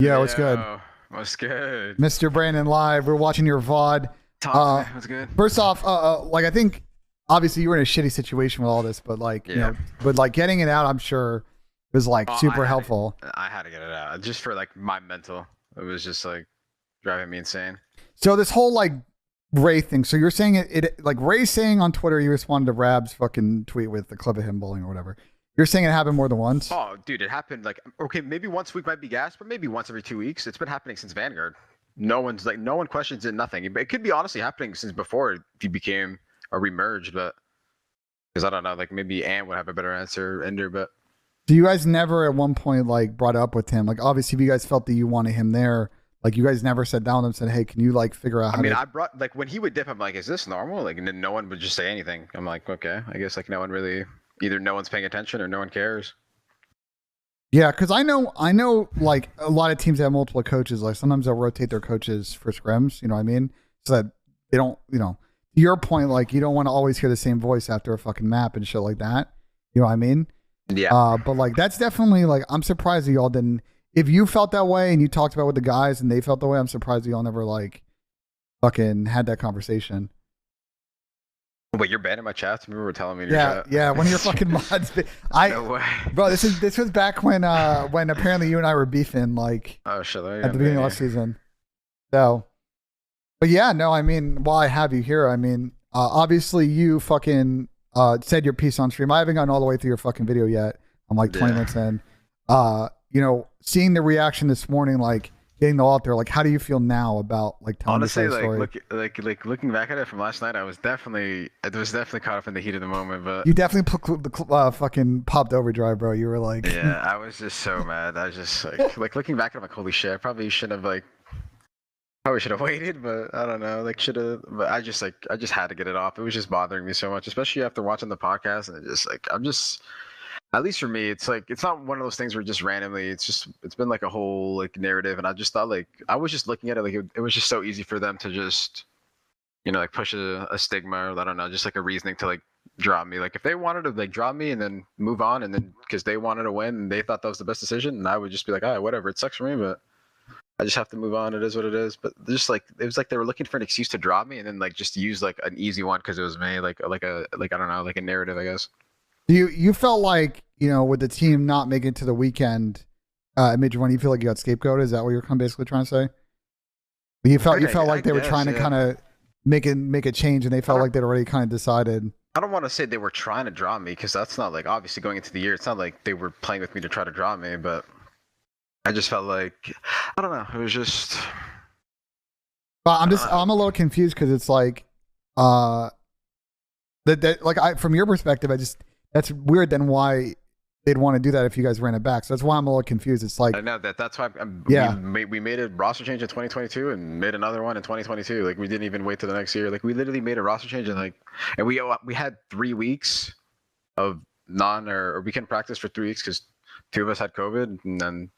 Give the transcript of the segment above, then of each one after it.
Yeah, what's good? Yo, what's good? Mr. Brandon Live. We're watching your VOD. Talk to me. Uh, What's good? First off, like I think obviously you were in a shitty situation with all this, but like, Yeah. but like getting it out, I'm sure was like Oh, super helpful. I had to get it out just for like my mental. It was just like driving me insane. So this whole like Ray thing. So you're saying it like Ray saying on Twitter, you responded to Rab's fucking tweet with the clip of him bowling or whatever. You're saying it happened more than once? Oh, dude, it happened like okay, maybe once a week might be gas, but maybe once every 2 weeks. It's been happening since Vanguard. No one questions it. Nothing. It could be honestly happening since before he became or remerged, but because I don't know, like maybe Ann would have a better answer, Ender, but Do you guys never at one point like brought it up with him? Like obviously if you guys felt that you wanted him there, like you guys never sat down with him and said, hey, can you like figure out I how mean, to I brought like when he would dip, I'm like, is this normal? Like, and then no one would just say anything. I'm like, okay, I guess like no one really, either no one's paying attention or no one cares. Yeah, because I know, like a lot of teams have multiple coaches. Like sometimes they'll rotate their coaches for scrims. You know what I mean? So that they don't, to your point, like you don't want to always hear the same voice after a fucking map and shit like that. You know what I mean? Yeah. But like that's definitely like I'm surprised that y'all didn't. If you felt that way and you talked about it with the guys and they felt that way, I'm surprised that y'all never like fucking had that conversation. Wait, you're banning my chats? Remember, were telling me to Yeah, chat. yeah. One of your fucking mods. No way. Bro, this was back when apparently you and I were beefing like Oh shit! at the beginning of last season. So, but yeah, no, I mean, while I have you here, I mean, obviously you fucking said your piece on stream. I haven't gotten all the way through your fucking video yet. I'm like 20 minutes in. Seeing the reaction this morning, like getting the alt there, like how do you feel now about like telling Honestly, the like story? looking back at it from last night, I was definitely caught up in the heat of the moment. But You definitely put the fucking popped overdrive, bro. You were like, yeah, I was just so mad. I was just like looking back at it, I'm like, holy shit! I probably should have waited, but I don't know. Like should have, but I just had to get it off. It was just bothering me so much, especially after watching the podcast. And it just like I'm just, at least for me, it's like it's not one of those things where just randomly. It's been like a whole like narrative, and I just thought like I was just looking at it like it was just so easy for them to just like push a stigma or I don't know, just like a reasoning to like drop me. Like if they wanted to like drop me and then move on, and then because they wanted to win and they thought that was the best decision, and I would just be like, ah, whatever. It sucks for me, but I just have to move on. It is what it is. But just like it was like they were looking for an excuse to drop me and then like just use like an easy one because it was me, like I don't know, like a narrative, I guess. you felt like with the team not making it to the weekend at Major One, you feel like you got scapegoated. Is that what you're kind of basically trying to say? You felt like they were trying to kind of make a change, and they felt like they'd already kind of decided. I don't want to say they were trying to draw me because that's not like obviously going into the year. It's not like they were playing with me to try to draw me, but I just felt like I don't know. It was just But I'm a little confused because it's like that like from your perspective, that's weird. Then why they'd want to do that if you guys ran it back? So that's why I'm a little confused. It's like I know that's why yeah. we made a roster change in 2022 and made another one in 2022. Like we didn't even wait till the next year. Like we literally made a roster change and we had 3 weeks of or we couldn't practice for 3 weeks because two of us had COVID, and then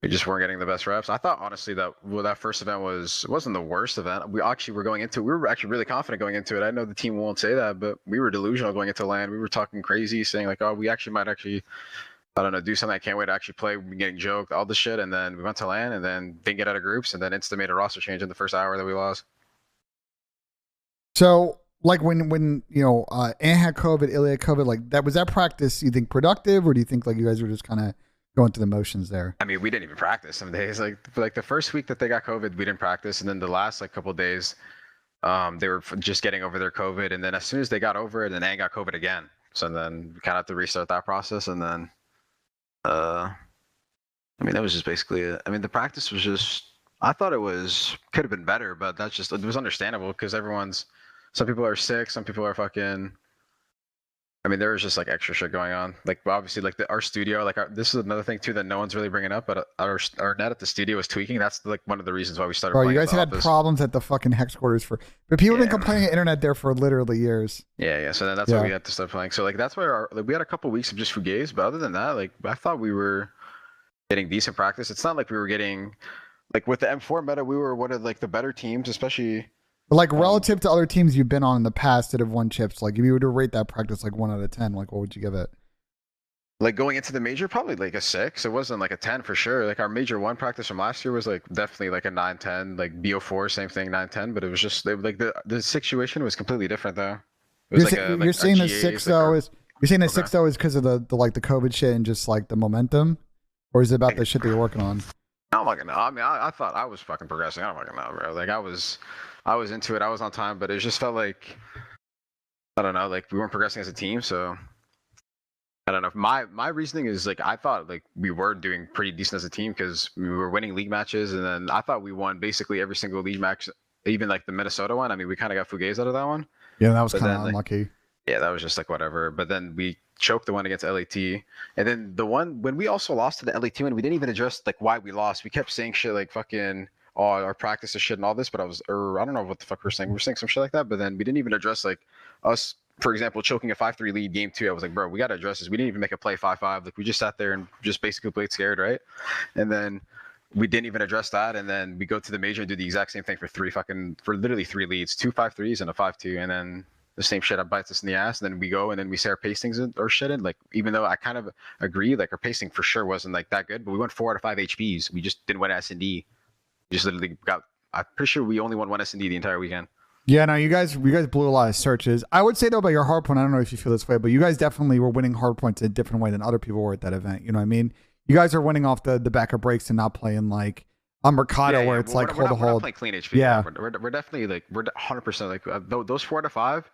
we just weren't getting the best reps. I thought honestly that first event wasn't the worst event. We were actually really confident going into it. I know the team won't say that, but we were delusional going into LAN. We were talking crazy, saying like, oh, we actually might actually, I don't know, do something. I can't wait to actually play. We've been getting joked, all this shit, and then we went to LAN and then didn't get out of groups, and then instantly made a roster change in the first hour that we lost. So like when Ann had COVID, Ilya had COVID, like that, was that practice you think productive, or do you think like you guys were just kind of going through the motions there? I mean, we didn't even practice some days. Like the first week that they got COVID, we didn't practice, and then the last like couple of days, they were just getting over their COVID, and then as soon as they got over it, then Ann got COVID again. So then we kind of have to restart that process, and then, I mean, that was just basically it. I mean, the practice was just, I thought could have been better, but it was understandable because some people are sick, some people are fucking. I mean, there was just like extra shit going on. Like obviously, like our studio, this is another thing too that no one's really bringing up. But our net at the studio was tweaking. That's like one of the reasons why we started. Bro, you playing guys at the had office. problems at the fucking hex quarters but people have been Yeah. complaining of internet there for literally years. Yeah. So then that's why we had to start playing. So like that's why we had a couple weeks of just fugaze. But other than that, like I thought we were getting decent practice. It's not like we were getting like with the M4 meta, we were one of like the better teams, especially. But like relative to other teams you've been on in the past that have won chips, like if you were to rate that practice like 1 out of 10, like what would you give it? Like going into the major, probably like a 6. It wasn't like a 10 for sure. Like our major one practice from last year was like definitely like a 9-10. Like BO4, same thing, 9-10. But it was just like the situation was completely different though. It was You're like our saying the six GAs like though our is you're saying the okay. six though is because of the like the COVID shit and just like the momentum, or is it about Like, the shit that you're working on? I don't fucking know. I mean, I thought I was fucking progressing. I don't fucking know, bro. Like I was into it. I was on time, but it just felt like I don't know. Like we weren't progressing as a team, so I don't know. My reasoning is like I thought like we were doing pretty decent as a team because we were winning league matches, and then I thought we won basically every single league match, even like the Minnesota one. I mean, we kind of got Fugaze out of that one, Yeah, that was but kind then of like unlucky. yeah, that was just like whatever. But then we choked the one against LAT, and then the one when we also lost to the LAT one, we didn't even address like why we lost. We kept saying shit like fucking oh our practice is shit and all this, but I don't know what the fuck we're saying. We're saying some shit like that, but then we didn't even address like us. For example, choking a 5-3 lead game 2, I was like, bro, we got to address this. We didn't even make a play 5-5. Like we just sat there and just basically played scared, right? And then we didn't even address that. And then we go to the major and do the exact same thing for literally 3 leads, 2 5-3s and a 5-2. And then the same shit bites us in the ass. And then we go and then we say our pacings or shit. And like, even though I kind of agree, like our pacing for sure wasn't like that good, but we went 4 out of 5 HPs. We just didn't win S&D. We just literally got, I'm pretty sure we only won one S&D the entire weekend. Yeah, no, you guys blew a lot of searches. I would say though about your hard point, I don't know if you feel this way, but you guys definitely were winning hard points in a different way than other people were at that event. You know what I mean? You guys are winning off the back of breaks and not playing like a Mercado where it's like hold to we're not hold. playing clean HP. Yeah. We're definitely like, we're 100% like those 4 out of 5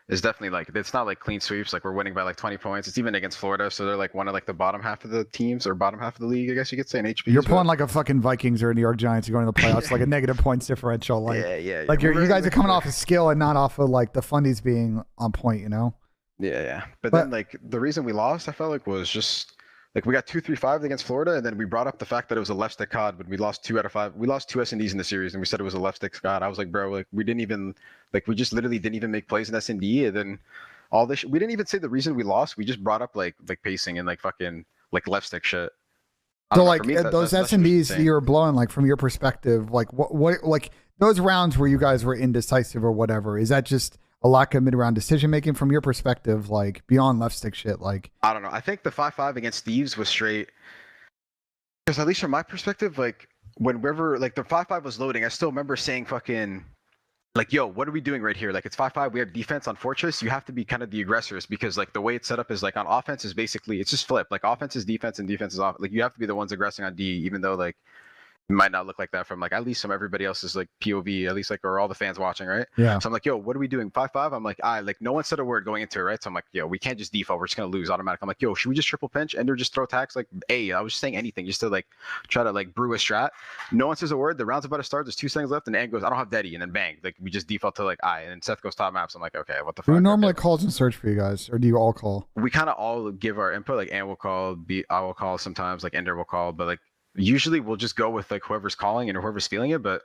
is definitely like, it's not like clean sweeps. Like we're winning by like 20 points. It's even against Florida. So they're like one of like the bottom half of the teams or bottom half of the league, I guess you could say in HPs. You're pulling like a fucking Vikings or New York Giants. You're going to the playoffs, like a negative points differential. Like, yeah. like you guys are coming off of skill and not off of like the fundies being on point, you know? Yeah. But then like the reason we lost, I felt like was just like we got 2-3-5 against Florida, and then we brought up the fact that it was a left stick COD, but we lost 2 out of 5. We lost 2 S&Ds in the series, and we said it was a left stick COD. I was like, bro, like we didn't even like we just literally didn't even make plays in S&D, and then all this. We didn't even say the reason we lost. We just brought up like pacing and like fucking like left stick shit. So Know, like me, those S and Ds you were blowing, like from your perspective, like what like those rounds where you guys were indecisive or whatever, is that just a lack of mid round decision making from your perspective, like beyond left stick shit? Like I don't know. I think the 5-5 against Thieves was straight because at least from my perspective, like whenever like the 5-5 was loading, I still remember saying fucking like, yo, what are we doing right here? Like it's 5-5. We have defense on Fortress. You have to be kind of the aggressors because like the way it's set up is like on offense is basically it's just flip. Like offense is defense and defense is off. Like you have to be the ones aggressing on D, even though like it might not look like that from like at least from everybody else's like POV, at least like or all the fans watching, right? yeah. So I'm like, yo, what are we doing? 5-5. I'm like, like no one said a word going into it, right? So I'm like, yo, we can't just default. We're just gonna lose automatic. I'm like, yo, should we just triple pinch and or just throw attacks? Like, I was just saying anything just to like try to like brew a strat. No one says a word. The round's about to start. There's 2 seconds left, and Ann goes, I don't have Daddy, and then bang, like we just default to like and then Seth goes top maps. I'm like, okay, what the fuck? Who normally okay. calls and search for you guys, or do you all call? We kind of all give our input. Like Ann will call, I will call sometimes. Like Ender will call, but like usually we'll just go with like whoever's calling and whoever's feeling it, but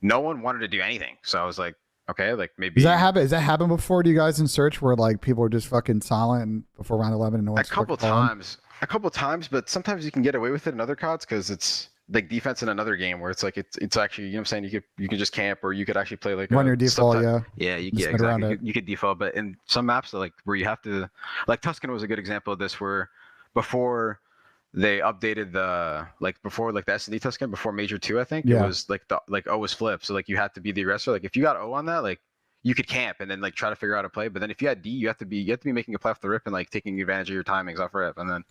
no one wanted to do anything. So I was like, okay, like maybe Has that happened before to you guys in search where like people are just fucking silent and before round 11 and no a one's couple calling? times, but sometimes you can get away with it in other CODs because it's like defense in another game where it's like it's actually, you know what I'm saying, you can just camp or you could actually play like Run your default, yeah, just exactly. You could default, but in some maps like where you have to, like Tuscan was a good example of this, where before they updated the like before like the S&D Tuscan before Major 2, I think it was like the like O was flip, so like you had to be the aggressor. Like if you got O on that, like you could camp and then like try to figure out a play, but then if you had D, you have to be making a play off the rip and like taking advantage of your timings off rip. And then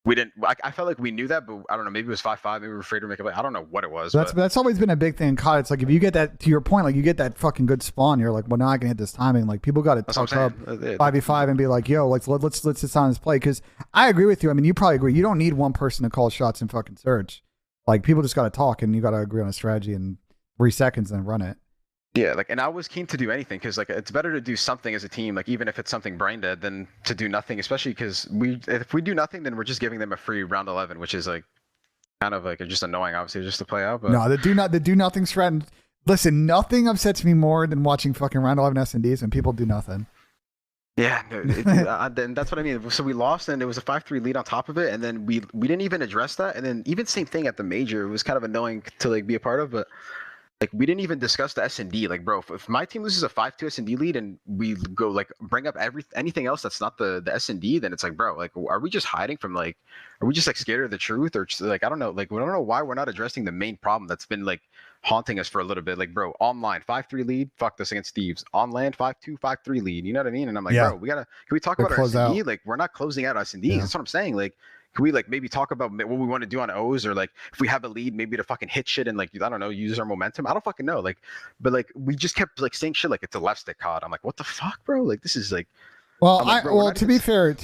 we didn't. I felt like we knew that, but I don't know. Maybe it was 5-5. Maybe we were afraid to make a play. I don't know what it was. That's always been a big thing in COD. It's like if you get that, to your point, like you get that fucking good spawn, you're like, well, now I can hit this timing. Like people got to tuck up 5v5 and be like, yo, let's just on this play. Because I agree with you. I mean, you probably agree. You don't need one person to call shots in fucking search. Like people just got to talk and you got to agree on a strategy in 3 seconds and run it. Yeah, like, and I was keen to do anything because like it's better to do something as a team, like even if it's something brain dead, than to do nothing. Especially because if we do nothing, then we're just giving them a free round 11, which is like kind of like just annoying, obviously, just to play out. But no, the do nothing strat. Listen, nothing upsets me more than watching fucking round 11 S&Ds and people do nothing. Yeah, then that's what I mean. So we lost, and it was a 5-3 lead on top of it, and then we didn't even address that, and then even same thing at the major. It was kind of annoying to like be a part of, but Like we didn't even discuss the S&D. Like, bro, if my team loses a 5-2 S&D lead and we go like bring up anything else that's not the S&D, then it's like, bro, like, are we just hiding from like, are we just like scared of the truth or just, like, I don't know, like we don't know why we're not addressing the main problem that's been like haunting us for a little bit. Like, bro, online 5-3 lead, fuck this against Steve's. On land 5-2, 5-3 lead. You know what I mean? And I'm like, Yeah, bro, can we talk to about our close S&D? out. Like, we're not closing out S&Ds. Yeah. That's what I'm saying. Like, can we like maybe talk about what we want to do on O's or like if we have a lead, maybe to fucking hit shit and like I don't know, use our momentum. I don't fucking know. Like, but like we just kept like saying shit like it's a left stick COD. I'm like, what the fuck, bro? Like this is like, Well, I'm like, bro, we're not to even.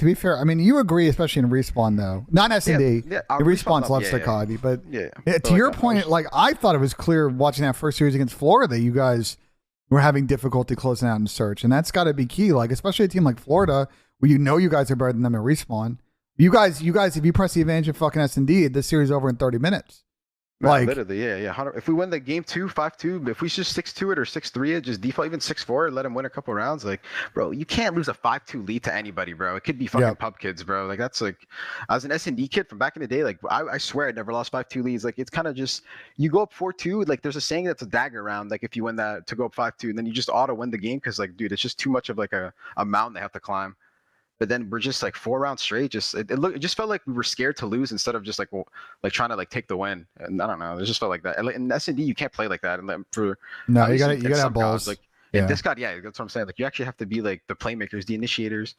be fair, I mean, you agree, especially in respawn though, not S and D. Yeah, The respawn's left yeah, stick COD, but yeah. to Like, your point, like I thought it was clear watching that first series against Florida that you guys were having difficulty closing out in search, and that's got to be key. Like especially a team like Florida, where you know you guys are better than them at respawn. You guys, if you press the advantage of fucking S and D, this series is over in 30 minutes. Like literally, yeah. If we win the game 5-2, if we just 6-2 it or 6-3 it, just default even 6-4, let them win a couple rounds. Like, bro, you can't lose a 5-2 lead to anybody, bro. It could be fucking pub kids, bro. Like that's like, I was an S&D kid from back in the day. Like I swear I never lost 5-2 leads. Like it's kind of just you go up 4-2. Like there's a saying that's a dagger round. Like if you win that to go up 5-2, and then you just auto win the game because like, dude, it's just too much of like a mountain they have to climb. But then we're just like 4 rounds straight. Just it just felt like we were scared to lose instead of just like trying to like take the win. And I don't know, it just felt like that. And in S&D, you can't play like that. And for no, you gotta have balls. Like in this COD, yeah, that's what I'm saying. Like you actually have to be like the playmakers, the initiators.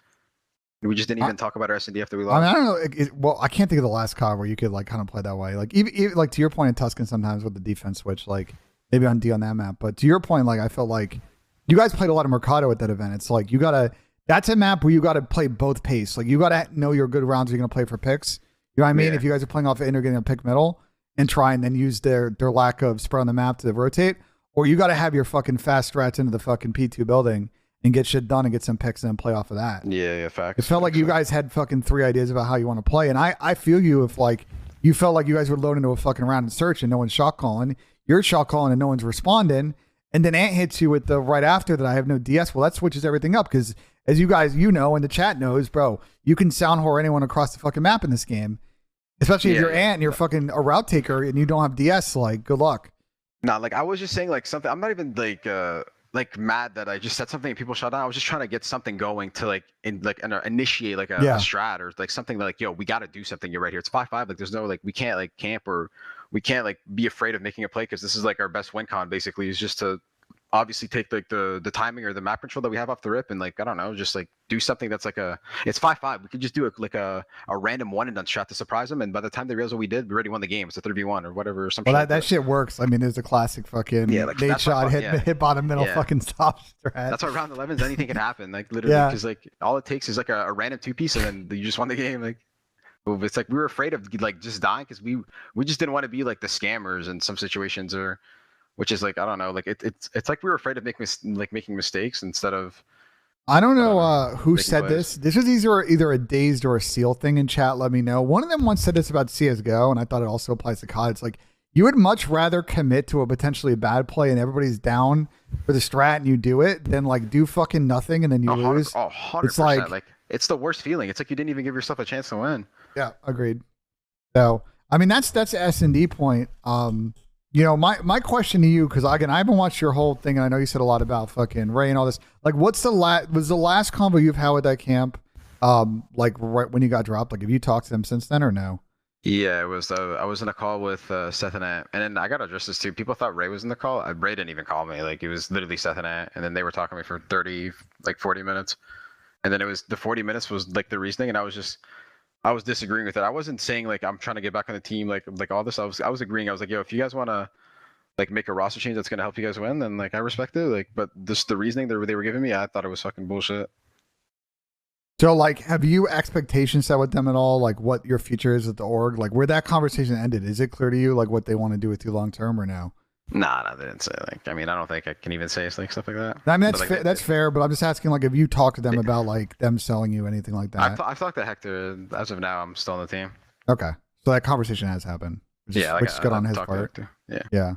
We just didn't even talk about our S&D after we lost. I mean, I don't know. Well, I can't think of the last COD where you could like kind of play that way. Like even like to your point in Tuscan, sometimes with the defense switch, like maybe on D on that map. But to your point, like I felt like you guys played a lot of Mercado at that event. It's like you gotta. That's a map where you got to play both pace. Like you got to know your good rounds you're going to play for picks. You know what I mean? Yeah. If you guys are playing off in or getting a pick middle and try and then use their lack of spread on the map to rotate, or you got to have your fucking fast strats into the fucking P2 building and get shit done and get some picks and then play off of that. Yeah, facts. It felt like you guys had fucking 3 ideas about how you want to play. And I feel you if like you felt like you guys were loading into a fucking round in search and no one's shot calling. You're shot calling and no one's responding. And then Ant hits you with the right after that I have no DS. Well, that switches everything up because as you guys, and the chat knows, bro, you can sound whore anyone across the fucking map in this game. Especially if you're Ant and you're fucking a route taker and you don't have DS, like, good luck. Nah, like, I was just saying, like, something, I'm not even, like mad that I just said something and people shut down. I was just trying to get something going to, like, initiate, like, a strat or, like, something like, yo, we got to do something. You're right here. It's 5-5. Like, there's no, like, we can't, like, camp or we can't, like, be afraid of making a play because this is, like, our best win con, basically, is just to obviously take like the timing or the map control that we have off the rip and like I don't know, just like do something that's like it's 5-5. We could just do a random one and done shot to surprise them, and by the time they realize what we did, we already won the game. It's a 3v1 or whatever or something. Well, that shit works. I mean, there's a classic fucking nade shot hit bottom middle fucking stop strat. That's why round 11s anything can happen, like literally, because like all it takes is like a random 2-piece and then you just won the game. Like it's like we were afraid of like just dying because we just didn't want to be like the scammers in some situations, or which is like I don't know, like it's like we were afraid of making mistakes instead of. I don't know who said this. This was either a Dazed or a Seal thing in chat. Let me know. One of them once said this about CS:GO, and I thought it also applies to COD. It's like you would much rather commit to a potentially bad play and everybody's down for the strat and you do it than like do fucking nothing and then you lose. 100%. It's like it's the worst feeling. It's like you didn't even give yourself a chance to win. Yeah, agreed. So I mean that's the S&D point. My question to you, because again, I haven't watched your whole thing, and I know you said a lot about fucking Ray and all this. Like, what's the last convo you've had with that camp? Like right when you got dropped. Like, have you talked to them since then or no? Yeah, it was. I was in a call with Seth and Ant, and then I got to address this too. People thought Ray was in the call. Ray didn't even call me. Like, it was literally Seth and Ant, and then they were talking to me for 40 minutes, and then it was the 40 minutes was like the reasoning, and I was disagreeing with it. I wasn't saying like I'm trying to get back on the team, like all this. I was agreeing. I was like, yo, if you guys want to like make a roster change that's gonna help you guys win, then like I respect it. Like, but just the reasoning they were giving me, I thought it was fucking bullshit. So like, have you expectations set with them at all? Like, what your future is at the org? Like, where that conversation ended? Is it clear to you like what they want to do with you long term or no? Nah, they didn't say. Like, I mean, I don't think I can even say like stuff like that. I mean, that's fair, but I'm just asking, like, have you talked to them about like them selling you anything like that? I've talked to Hector. As of now, I'm still on the team. Okay, so that conversation has happened. Which is good on his part. Yeah.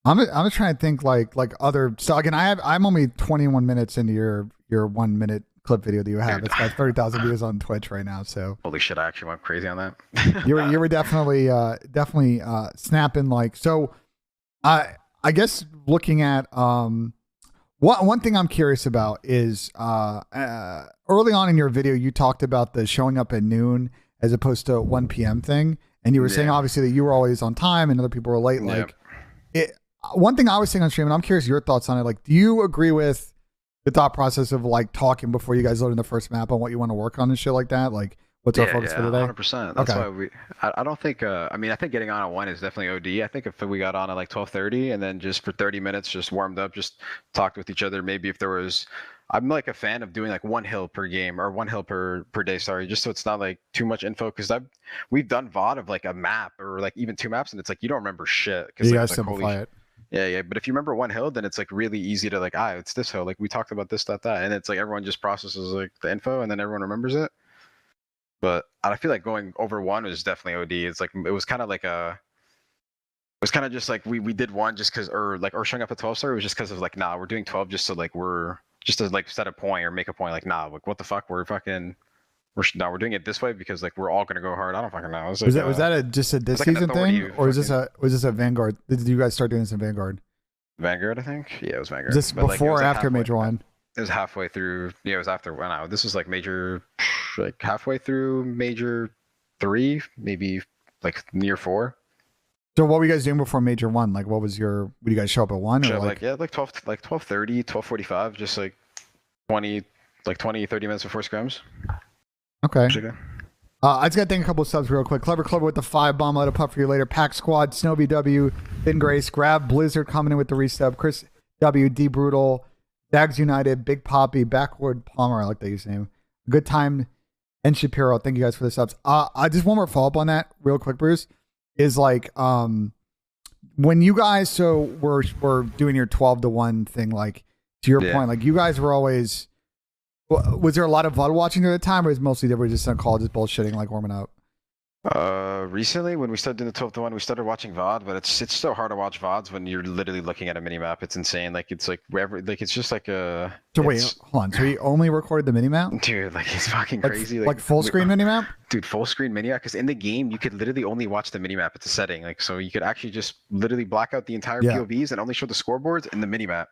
I'm just trying to think like other. So again, I'm only 21 minutes into your 1 minute clip video that you have. It's got 30,000 views on Twitch right now. So holy shit, I actually went crazy on that. you were definitely snapping like so. I guess looking at one thing I'm curious about is early on in your video you talked about the showing up at noon as opposed to 1 p.m. thing, and you were saying Yeah. obviously that you were always on time and other people were late. Yeah. Like it. One thing I was saying on stream, and I'm curious your thoughts on it. Like, do you agree with the thought process of like talking before you guys load in the first map on what you want to work on and shit like that? Like, what's our focus for today? 100%. That's Okay. why I don't think. I mean, I think getting on at 1 is definitely OD. I think if we got on at like 12:30 and then just for 30 minutes just warmed up, just talked with each other. Maybe if there was, I'm like a fan of doing like 1 hill per game or 1 hill per day. Sorry, just so it's not like too much info because we've done VOD of like a map or like even 2 maps and it's like you don't remember shit because You like, guys it's like, simplify it. yeah. But if you remember 1 hill, then it's like really easy to like, it's this hill. Like we talked about this, that, and it's like everyone just processes like the info and then everyone remembers it. But I feel like going over 1 was definitely OD. It's like it was kind of like it was kind of just like we did 1 just because, or showing up at 12 star. It was just because of like, nah, we're doing 12 just so like we're just to like set a point or make a point. Like, nah, like what the fuck, we're doing it this way because like we're all gonna go hard. I don't fucking know. Was that just a this like an season authority thing, or was this a Vanguard? Did you guys start doing this in Vanguard? Vanguard? I think. Yeah, it was Vanguard. Is this But, like, it before was, or like, after Major One? It was halfway through. Yeah, it was after. Wow, this was like Major, like halfway through Major 3, maybe like near 4. So what were you guys doing before Major One? Like, what was your? Would you guys show up at 1 or Like 12, like 12:30, 12:45, just like 20, 30 minutes before scrims. Okay. Basically. I just got to thank a couple of subs real quick. Clever with the 5 bomb. Let a pup for you later. Pack Squad, Snow BW, Thin Grace, Grab, Blizzard coming in with the resub. Chris W, D Brutal, Dags United, Big Poppy, Backward Palmer. I like that you name. Good time, and Shapiro. Thank you guys for the subs. I just one more follow up on that real quick, Bruce. Is like when you guys were doing your 12-1 thing, like to your point, like you guys were always. Was there a lot of VOD watching at the time, or was mostly they were just on call, just bullshitting, like warming up? Recently, when we started doing the 12-1, we started watching VOD, but it's so hard to watch VODs when you're literally looking at a mini map. It's insane. Like it's like wherever, like it's just like a. So wait, hold on. So he only recorded the mini map? Dude, like it's fucking crazy. Like full screen mini map? Dude, full screen mini map. Because in the game, you could literally only watch the mini map. It's a setting, like so you could actually just literally black out the entire POVs and only show the scoreboards in the mini map.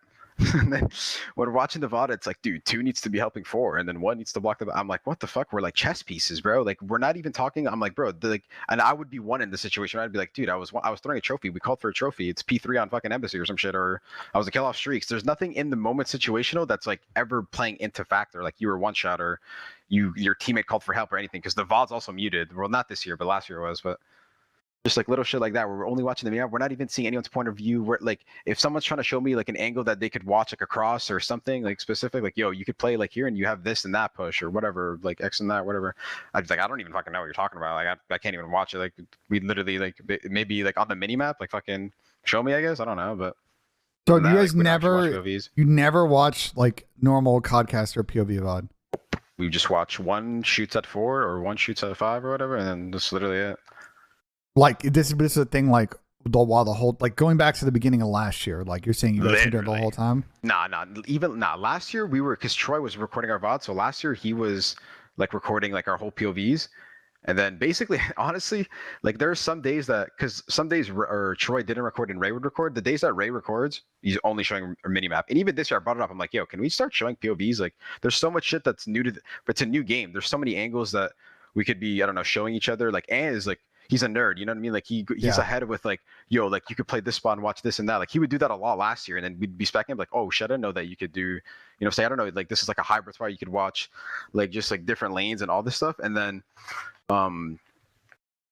And then when we're watching the VOD, it's like, dude, 2 needs to be helping 4, and then 1 needs to block the. I'm like, what the fuck? We're like chess pieces, bro. Like we're not even talking. I'm like, bro, like, and I would be 1 in the situation. I'd be like, dude, I was throwing a trophy. We called for a trophy. It's P3 on fucking embassy or some shit, or I was a kill off streaks. There's nothing in the moment situational that's like ever playing into factor. Like you were 1 shot or your teammate called for help or anything. Because the VOD's also muted. Well, not this year, but last year it was, but. Just like little shit like that where we're only watching the mirror. We're not even seeing anyone's point of view. Where like if someone's trying to show me like an angle that they could watch like across or something like specific, like yo, you could play like here and you have this and that push or whatever, like X and that, whatever. I was like, I don't even fucking know what you're talking about. Like I can't even watch it. Like we literally like maybe like on the mini map, like fucking show me, I guess. I don't know, but. So you guys you never watch like normal CODcast or POV VOD? We just watch 1 shoots at 4 or 1 shoots at 5 or whatever, and then that's literally it. Like this is a thing. Like the whole like going back to the beginning of last year. Like you're saying you guys did it the whole time. Nah. Last year we were because Troy was recording our VOD. So last year he was like recording like our whole POVs, and then basically, honestly, like there are some days that because some days Troy didn't record and Ray would record. The days that Ray records, he's only showing a mini map. And even this year, I brought it up. I'm like, yo, can we start showing POVs? Like, there's so much shit that's new to, but it's a new game. There's so many angles that we could be, I don't know, showing each other. Like, and is like. He's a nerd, you know what I mean? Like he's ahead with like, yo, like you could play this spot and watch this and that. Like he would do that a lot last year, and then we'd be specking like, oh shit, I didn't know that you could do, you know, say I don't know, like this is like a hybrid spot you could watch, like just like different lanes and all this stuff. And then,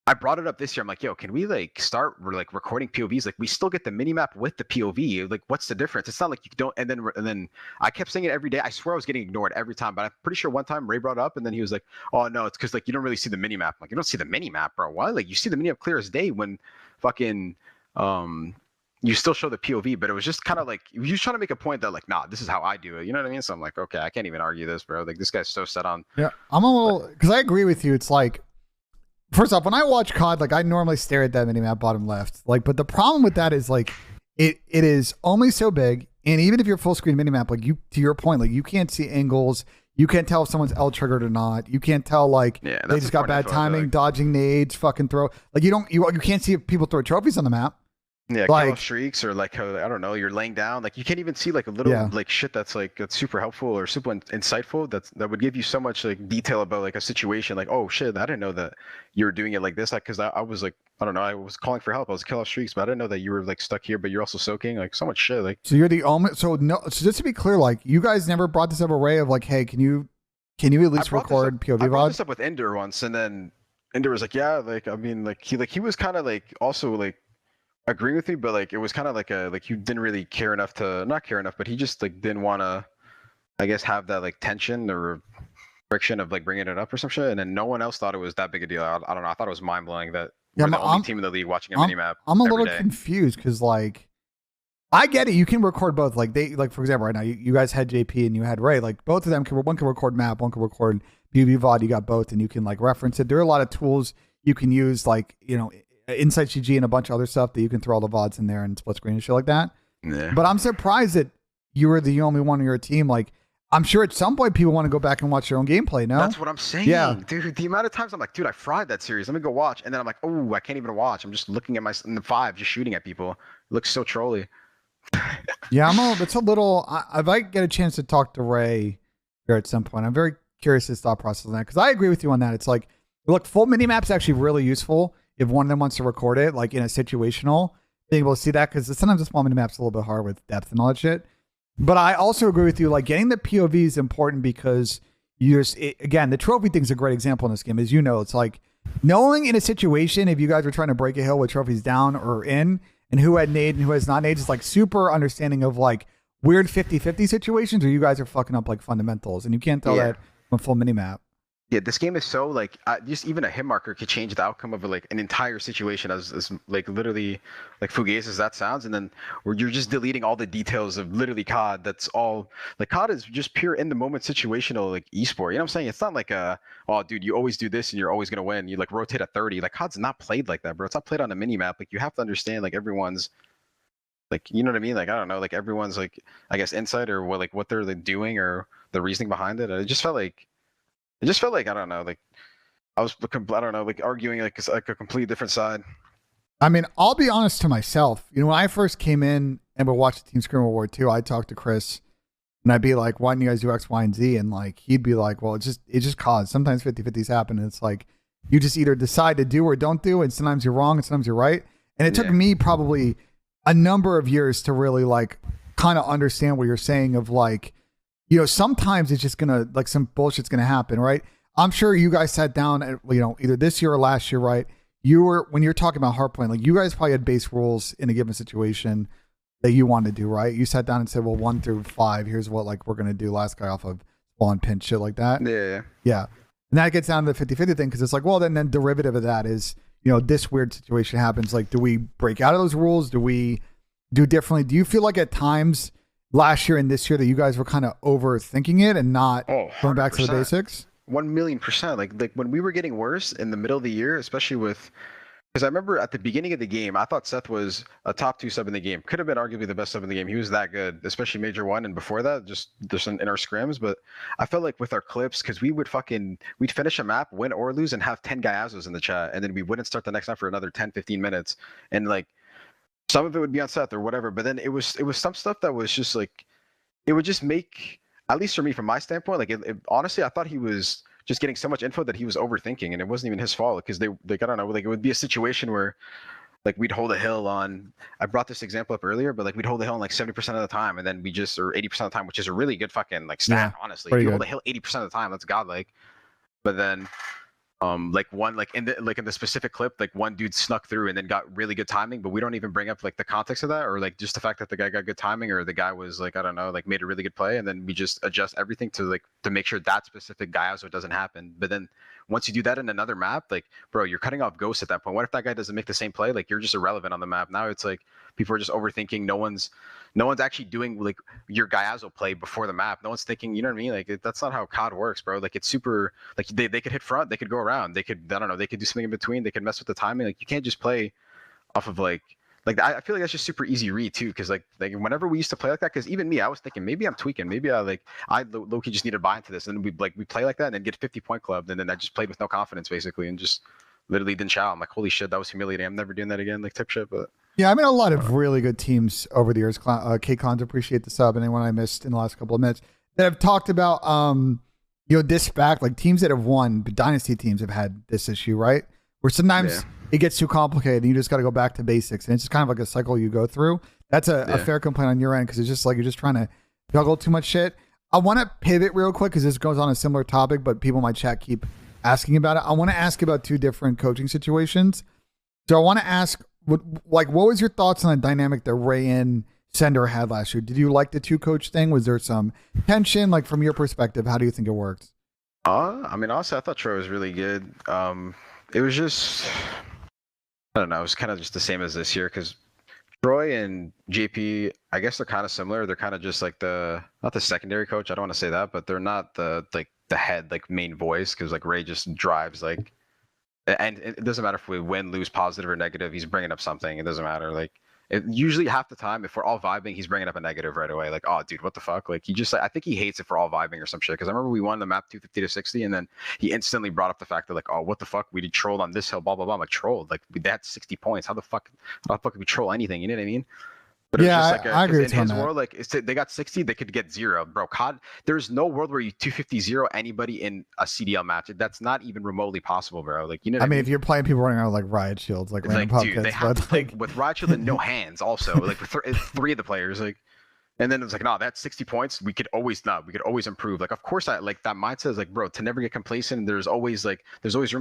I brought it up this year. I'm like, yo, can we like start like recording POVs? Like we still get the mini map with the POV. Like what's the difference? It's not like you don't. And then I kept saying it every day. I swear I was getting ignored every time. But I'm pretty sure one time Ray brought it up, and then he was like, oh no, it's because like you don't really see the mini map. I'm like you don't see the mini map, bro. What? Like you see the mini map clear as day when fucking you still show the POV. But it was just kind of like you was trying to make a point that like, nah, this is how I do it. You know what I mean? So I'm like, okay, I can't even argue this, bro. Like this guy's so set on. Yeah, I'm a little because I agree with you. It's like. First off, when I watch COD, like I normally stare at that minimap bottom left. Like, but the problem with that is like it is only so big, and even if you're full screen minimap, like you to your point, like you can't see angles, you can't tell if someone's L triggered or not. You can't tell like they just got bad timing, dodging nades, fucking throw. Like you can't see if people throw trophies on the map. Yeah, kill off Like, streaks or like how, I don't know, you're laying down. Like you can't even see like a little yeah. like shit that's super helpful or super insightful. That would give you so much like detail about like a situation. Like, oh shit, I didn't know that you were doing it like this. Like, because I was like, I don't know, I was calling for help. I was kill off streaks, but I didn't know that you were like stuck here, but you're also soaking. Like so much shit. Like, So you're the only. So no. So just to be clear, like you guys never brought this up array of like, hey, can you at I least brought this up. record POV I brought VOD? this up with Ender once, and then Ender was like, yeah, like I mean, like he was kind of like also like agreeing with me, but like it was kind of like a like you didn't really care enough to not care enough, but he just like didn't want to, I guess, have that like tension or friction of like bringing it up or some shit. And then no one else thought it was that big a deal. I don't know. I thought it was mind blowing that Yeah, we're the only team in the league watching a mini map I'm a every little day. confused because like I get it. You can record both. Like they like for example, right now you guys had JP and you had Ray. Like both of them can one can record map, one can record POV VOD. You got both, and you can like reference it. There are a lot of tools you can use, like Insight CG and a bunch of other stuff that you can throw all the VODs in there and split screen and shit like that. Yeah. But I'm surprised that you were the only one on your team. Like, I'm sure at some point people want to go back and watch their own gameplay. No, That's what I'm saying, Yeah. dude. The amount of times I'm like, dude, I fried that series. Let me go watch, and then I'm like, oh, I can't even watch. I'm just looking at my in the five, just shooting at people. It looks so trolly. yeah, it's a little. If I get a chance to talk to Ray here at some point, I'm very curious his thought process on that because I agree with you on that. It's like, look, full mini maps actually really useful if one of them wants to record it, like in a situational, being able to see that because sometimes the small mini maps a little bit hard with depth and all that shit. But I also agree with you. Like getting the POV is important because again, the trophy thing is a great example in this game. As you know, it's like knowing in a situation if you guys were trying to break a hill with trophies down or in, and who had nade and who has not nade is like super understanding of like weird 50-50 situations where you guys are fucking up like fundamentals, and you can't tell that from a full mini map. Yeah, this game is so like just even a hit marker could change the outcome of like an entire situation as like literally like fugazi as that sounds, and then where you're just deleting all the details of literally COD. That's all like COD is just pure in the moment situational like esport. You know what I'm saying? It's not like oh dude, you always do this and you're always gonna win. You like rotate at 30. Like COD's not played like that, bro. It's not played on a mini map. Like you have to understand like everyone's like you know what I mean? Like I don't know, like everyone's like I guess insight or what they're like, doing or the reasoning behind it. It just felt like I don't know, like I was I don't know, like arguing like a completely different side. I mean, I'll be honest to myself. When I first came in and would watch the Team Scream World War II, I'd talk to Chris and I'd be like, why didn't you guys do X, Y, and Z? And like he'd be like, well, it's just cause. Sometimes 50-50s happen, and it's like you just either decide to do or don't do, and sometimes you're wrong and sometimes you're right. And it took me probably a number of years to really like kind of understand what you're saying of like, sometimes it's just gonna like some bullshit's gonna happen, right? I'm sure you guys sat down at, either this year or last year, right? When you're talking about hardpoint, like you guys probably had base rules in a given situation that you wanted to do, right? You sat down and said, well, 1 through 5, here's what like we're gonna do last guy off of spawn pinch, shit like that. Yeah. And that gets down to the 50-50 thing because it's like, well, then derivative of that is, this weird situation happens. Like, do we break out of those rules? Do we do differently? Do you feel like at times last year and this year that you guys were kind of overthinking it and not going back to the basics? 1,000,000%. Like when we were getting worse in the middle of the year, especially because I remember at the beginning of the game, I thought Seth was a top 2 sub in the game. Could have been arguably the best sub in the game. He was that good, especially Major 1 and before that, just in our scrims. But I felt like with our clips, because we'd finish a map, win or lose, and have 10 Gaiazos in the chat, and then we wouldn't start the next map for another 10-15 minutes. And like some of it would be on Seth or whatever, but then it was some stuff that was just like it would just make, at least for me from my standpoint, like honestly I thought he was just getting so much info that he was overthinking, and it wasn't even his fault because they I don't know, like it would be a situation where like we'd hold a hill on, I brought this example up earlier, but like we'd hold a hill on like 70% of the time, and then we just, or 80% of the time, which is a really good fucking like stat, honestly. If you hold a hill 80% of the time, that's godlike. But then like one like in the specific clip, like one dude snuck through and then got really good timing, but we don't even bring up like the context of that, or like just the fact that the guy got good timing, or the guy was like I don't know, like made a really good play, and then we just adjust everything to make sure that specific guy also doesn't happen. But then once you do that in another map, like bro, you're cutting off ghosts at that point. What if that guy doesn't make the same play? Like you're just irrelevant on the map. Now it's like people are just overthinking. No one's actually doing like your Gaiazo play before the map. No one's thinking, you know what I mean? Like that's not how COD works, bro. Like it's super, like they could hit front, they could go around, they could, I don't know, they could do something in between, they could mess with the timing. Like you can't just play off of like I feel like that's just super easy read too, because like whenever we used to play like that, because even me, I was thinking maybe I'm tweaking, maybe I low-key just need to buy into this, and then we play like that and then get 50-point club, and then I just played with no confidence basically and just literally didn't shout. I'm like, holy shit, that was humiliating. I'm never doing that again, like type shit. But Yeah, I mean, a lot of really good teams over the years. K-Cons, appreciate the sub. Anyone I missed in the last couple of minutes that have talked about, this back, like teams that have won, but dynasty teams have had this issue, right? Where sometimes it gets too complicated and you just got to go back to basics. And it's just kind of like a cycle you go through. That's a fair complaint on your end because it's just like you're just trying to juggle too much shit. I want to pivot real quick because this goes on a similar topic, but people in my chat keep asking about it. I want to ask about two different coaching situations. So I want to ask, what was your thoughts on the dynamic that Ray and Sender had last year? Did you like the two coach thing? Was there some tension? Like from your perspective, how do you think it works? I mean, honestly, I thought Troy was really good. It was just, I don't know, it was kind of just the same as this year because Troy and JP, I guess they're kind of similar. They're kind of just like not the secondary coach. I don't want to say that, but they're not the head, like main voice because like Ray just drives like, and it doesn't matter if we win, lose, positive or negative. He's bringing up something. It doesn't matter. Like usually half the time, if we're all vibing, he's bringing up a negative right away. Like, oh, dude, what the fuck? Like he just, I think he hates it for all vibing or some shit. Because I remember we won the map 250-60, and then he instantly brought up the fact that like, oh, what the fuck? We did trolled on this hill, blah blah blah. I'm like, trolled? Like they had 60 points. How the fuck could we troll anything? You know what I mean? But yeah, just like I agree in his world, like they got 60, they could get 0, bro. COD, there's no world where you 250-0 anybody in a CDL match. That's not even remotely possible, bro. Like you know. I mean, if you're playing people running around like riot shields, like random dude, they have like with riot shield and no hands, also like with three of the players, like. And then it's like, no, that's 60 points. We could always improve. Like, of course, I like that mindset is like, bro, to never get complacent. There's always room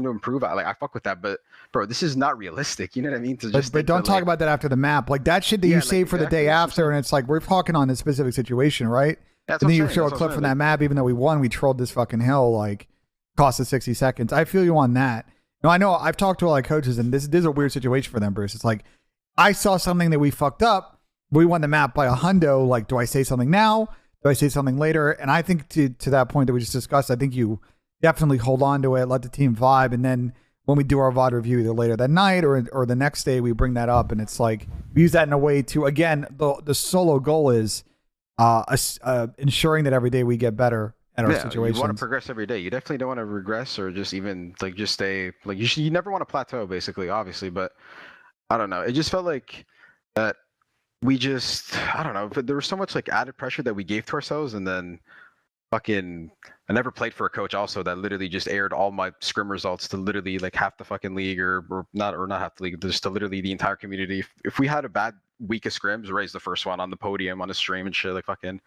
to improve. I fuck with that, but bro, this is not realistic. You know what I mean? But don't talk about that after the map. Like that shit that you save for the day after, and it's like we're talking on a specific situation, right? That's and then you show a clip from that map, even though we won, we trolled this fucking hill, like cost us 60 seconds. I feel you on that. No, I know I've talked to a lot of coaches, and this is a weird situation for them, Bruce. It's like I saw something that we fucked up. We won the map by a hundo. Like, do I say something now? Do I say something later? And I think to that point that we just discussed, I think you definitely hold on to it, let the team vibe. And then when we do our VOD review, either later that night or the next day, we bring that up. And it's like, we use that in a way to, again, the solo goal is ensuring that every day we get better at our situations. You want to progress every day. You definitely don't want to regress or just even like just stay like you never want to plateau basically, obviously. But I don't know. It just felt like that. We just, I don't know, but there was so much like added pressure that we gave to ourselves, and then fucking, I never played for a coach also that literally just aired all my scrim results to literally like half the fucking league or not half the league, just to literally the entire community. If we had a bad week of scrims, Ray's the first one on the podium on a stream and shit, like fucking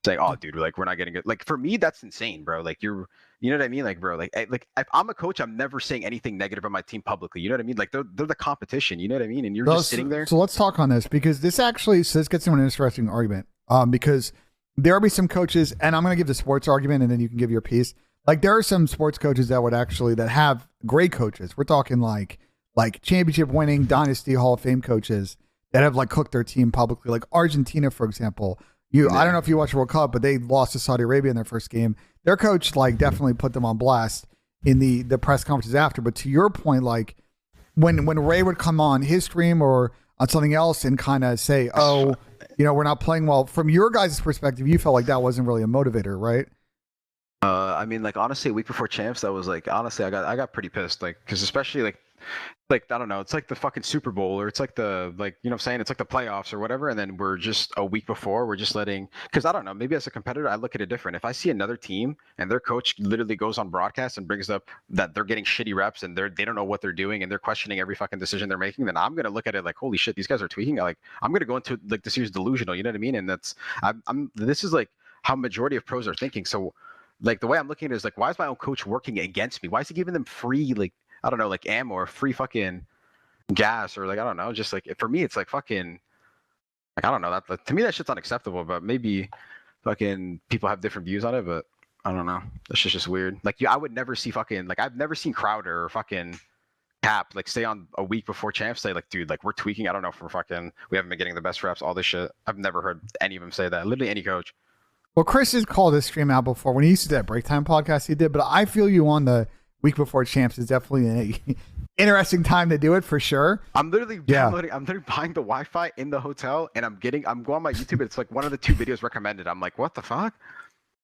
saying, oh dude, like we're not getting it. Like for me, that's insane, bro. Like you know what I mean? Like, bro, like if I'm a coach, I'm never saying anything negative on my team publicly. You know what I mean? Like they're the competition. You know what I mean? And you're just sitting there. So let's talk on this because this gets into an interesting argument. Because there will be some coaches, and I'm going to give the sports argument, and then you can give your piece. Like there are some sports coaches that have great coaches. We're talking like championship winning dynasty Hall of Fame coaches that have like cooked their team publicly. Like Argentina, for example. I don't know if you watch World Cup, but they lost to Saudi Arabia in their first game. Their coach like definitely put them on blast in the press conferences after. But to your point, like when Ray would come on his stream or on something else and kind of say, oh, we're not playing well. From your guys' perspective, you felt like that wasn't really a motivator, right? I mean, like honestly, a week before champs, that was like honestly, I got pretty pissed, like because especially like I don't know, it's like the fucking Super Bowl or it's like the you know what I'm saying, it's like the playoffs or whatever, and then we're just a week before we're just letting, because I don't know, maybe as a competitor I look at it different. If I see another team and their coach literally goes on broadcast and brings up that they're getting shitty reps and they don't know what they're doing and they're questioning every fucking decision they're making, then I'm gonna look at it like, holy shit, these guys are tweaking. Like I'm gonna go into like this year's delusional, you know what I mean? And that's this is like how majority of pros are thinking. So like the way I'm looking at it is like, why is my own coach working against me? Why is he giving them free, like, I don't know, like ammo or free fucking gas or like, I don't know, just like, for me, it's like fucking, like, I don't know, that to me, that shit's unacceptable, but maybe fucking people have different views on it, but I don't know. That's just weird. Like, I would never see fucking, like, I've never seen Crowder or fucking Cap, like, stay on a week before champs say, like, dude, like, we're tweaking. I don't know if we haven't been getting the best reps, all this shit. I've never heard any of them say that. Literally any coach. Well, Chris has called this stream out before when he used to do that break time podcast he did, but I feel you on the week before champs is definitely an interesting time to do it for sure. I'm literally downloading, I'm literally buying the Wi-Fi in the hotel and I'm going on my YouTube. It's like one of the 2 videos recommended. I'm like, what the fuck?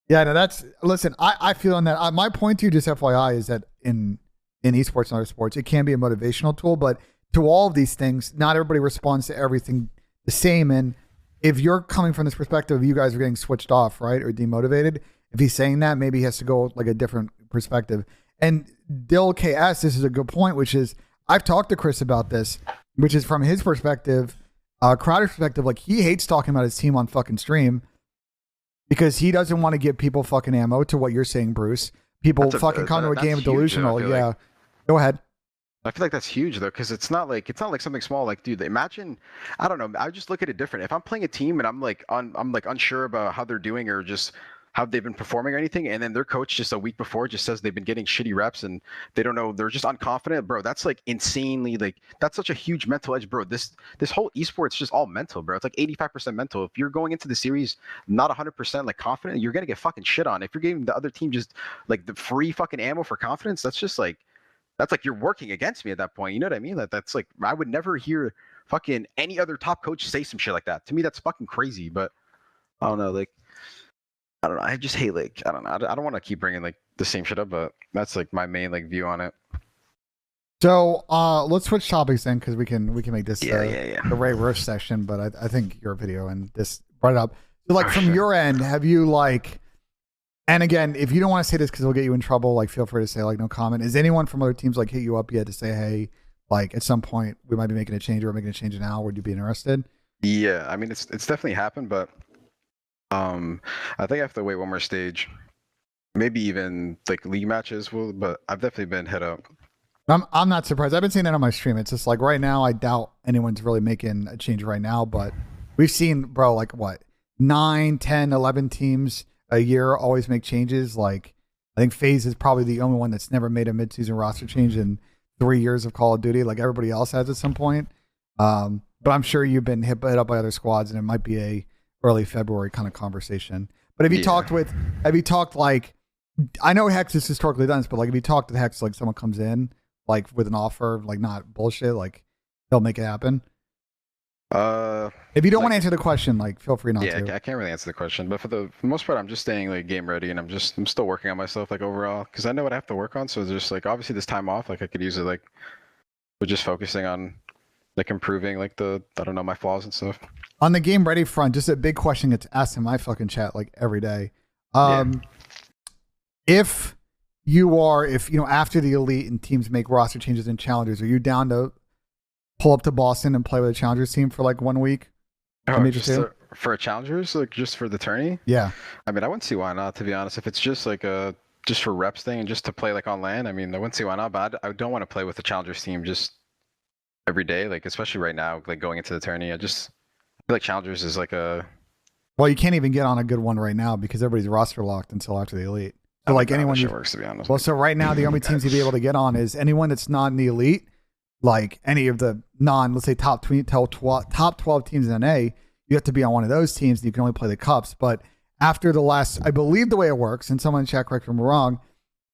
Yeah, no, listen, I feel on that. My point to you, just FYI, is that in esports and other sports, it can be a motivational tool, but to all of these things, not everybody responds to everything the same. And if you're coming from this perspective, you guys are getting switched off, right, or demotivated. If he's saying that, maybe he has to go like a different perspective. And Dill KS, this is a good point, which is I've talked to Chris about this, which is from his perspective, Crowder's perspective. Like, he hates talking about his team on fucking stream because he doesn't want to give people fucking ammo to what you're saying, Bruce. People fucking come to a game delusional. Yeah. Like, go ahead. I feel like that's huge though, because it's not like something small. Like, dude, imagine, I don't know. I just look at it different. If I'm playing a team and I'm like unsure about how they're doing or just how they've been performing or anything, and then their coach just a week before just says they've been getting shitty reps and they don't know, they're just unconfident, bro. That's like insanely, like, that's such a huge mental edge, bro. This whole esports just all mental, bro. It's like 85% mental. If you're going into the series not 100% like confident, you're gonna get fucking shit on. If you're giving the other team just like the free fucking ammo for confidence, that's like you're working against me at that point. You know what I mean? That's like, I would never hear fucking any other top coach say some shit like that. To me, that's fucking crazy. But I don't know, like, I don't know. I just hate, like, I don't know. I don't want to keep bringing like the same shit up, but that's like my main like view on it. So let's switch topics then, because we can make this the Ray roast session. But I think your video and this brought it up. So like from your end, have you like? And again, if you don't want to say this because it'll get you in trouble, like feel free to say like no comment. Is anyone from other teams like hit you up yet to say, hey, like at some point we might be making a change or we're making a change now? Would you be interested? Yeah, I mean it's definitely happened, but I think I have to wait one more stage, maybe even like league matches will. But I've definitely been hit up. I'm not surprised. I've been seeing that on my stream. It's just like right now, I doubt anyone's really making a change right now. But we've seen, bro, like what 9, 10, 11 teams a year always make changes. Like I think FaZe is probably the only one that's never made a midseason roster change in 3 years of Call of Duty. Like everybody else has at some point. But I'm sure you've been hit up by other squads, and it might be a early February kind of conversation. But have you talked like, I know Hex has historically done this, but like if you talk to Hex, like someone comes in like with an offer, like not bullshit, like they'll make it happen. If you don't want to answer the question, like feel free not to. Yeah, I can't really answer the question, but for the most part, I'm just staying like game ready, and I'm still working on myself like overall, because I know what I have to work on. So just like obviously this time off, like I could use it like with just focusing on like improving like I don't know, my flaws and stuff. On the game ready front, just a big question that's asked in my fucking chat like every day. If you know, after the elite and teams make roster changes and challengers, are you down to pull up to Boston and play with a challengers team for like 1 week? For a challengers, like just for the tourney? Yeah. I mean, I wouldn't see why not, to be honest. If it's just like just for reps thing and just to play like on LAN, I mean, I wouldn't see why not. But I don't want to play with the challengers team just every day, like especially right now, like going into the tourney. I feel like challengers is like well, you can't even get on a good one right now because everybody's roster locked until after the elite. So like anyone works, to be honest. Well, so right now the only teams you'd be able to get on is anyone that's not in the elite, like any of the let's say top 12 teams in NA. You have to be on one of those teams. And you can only play the cups. But after the last, I believe the way it works, and someone in chat correct me if I'm wrong,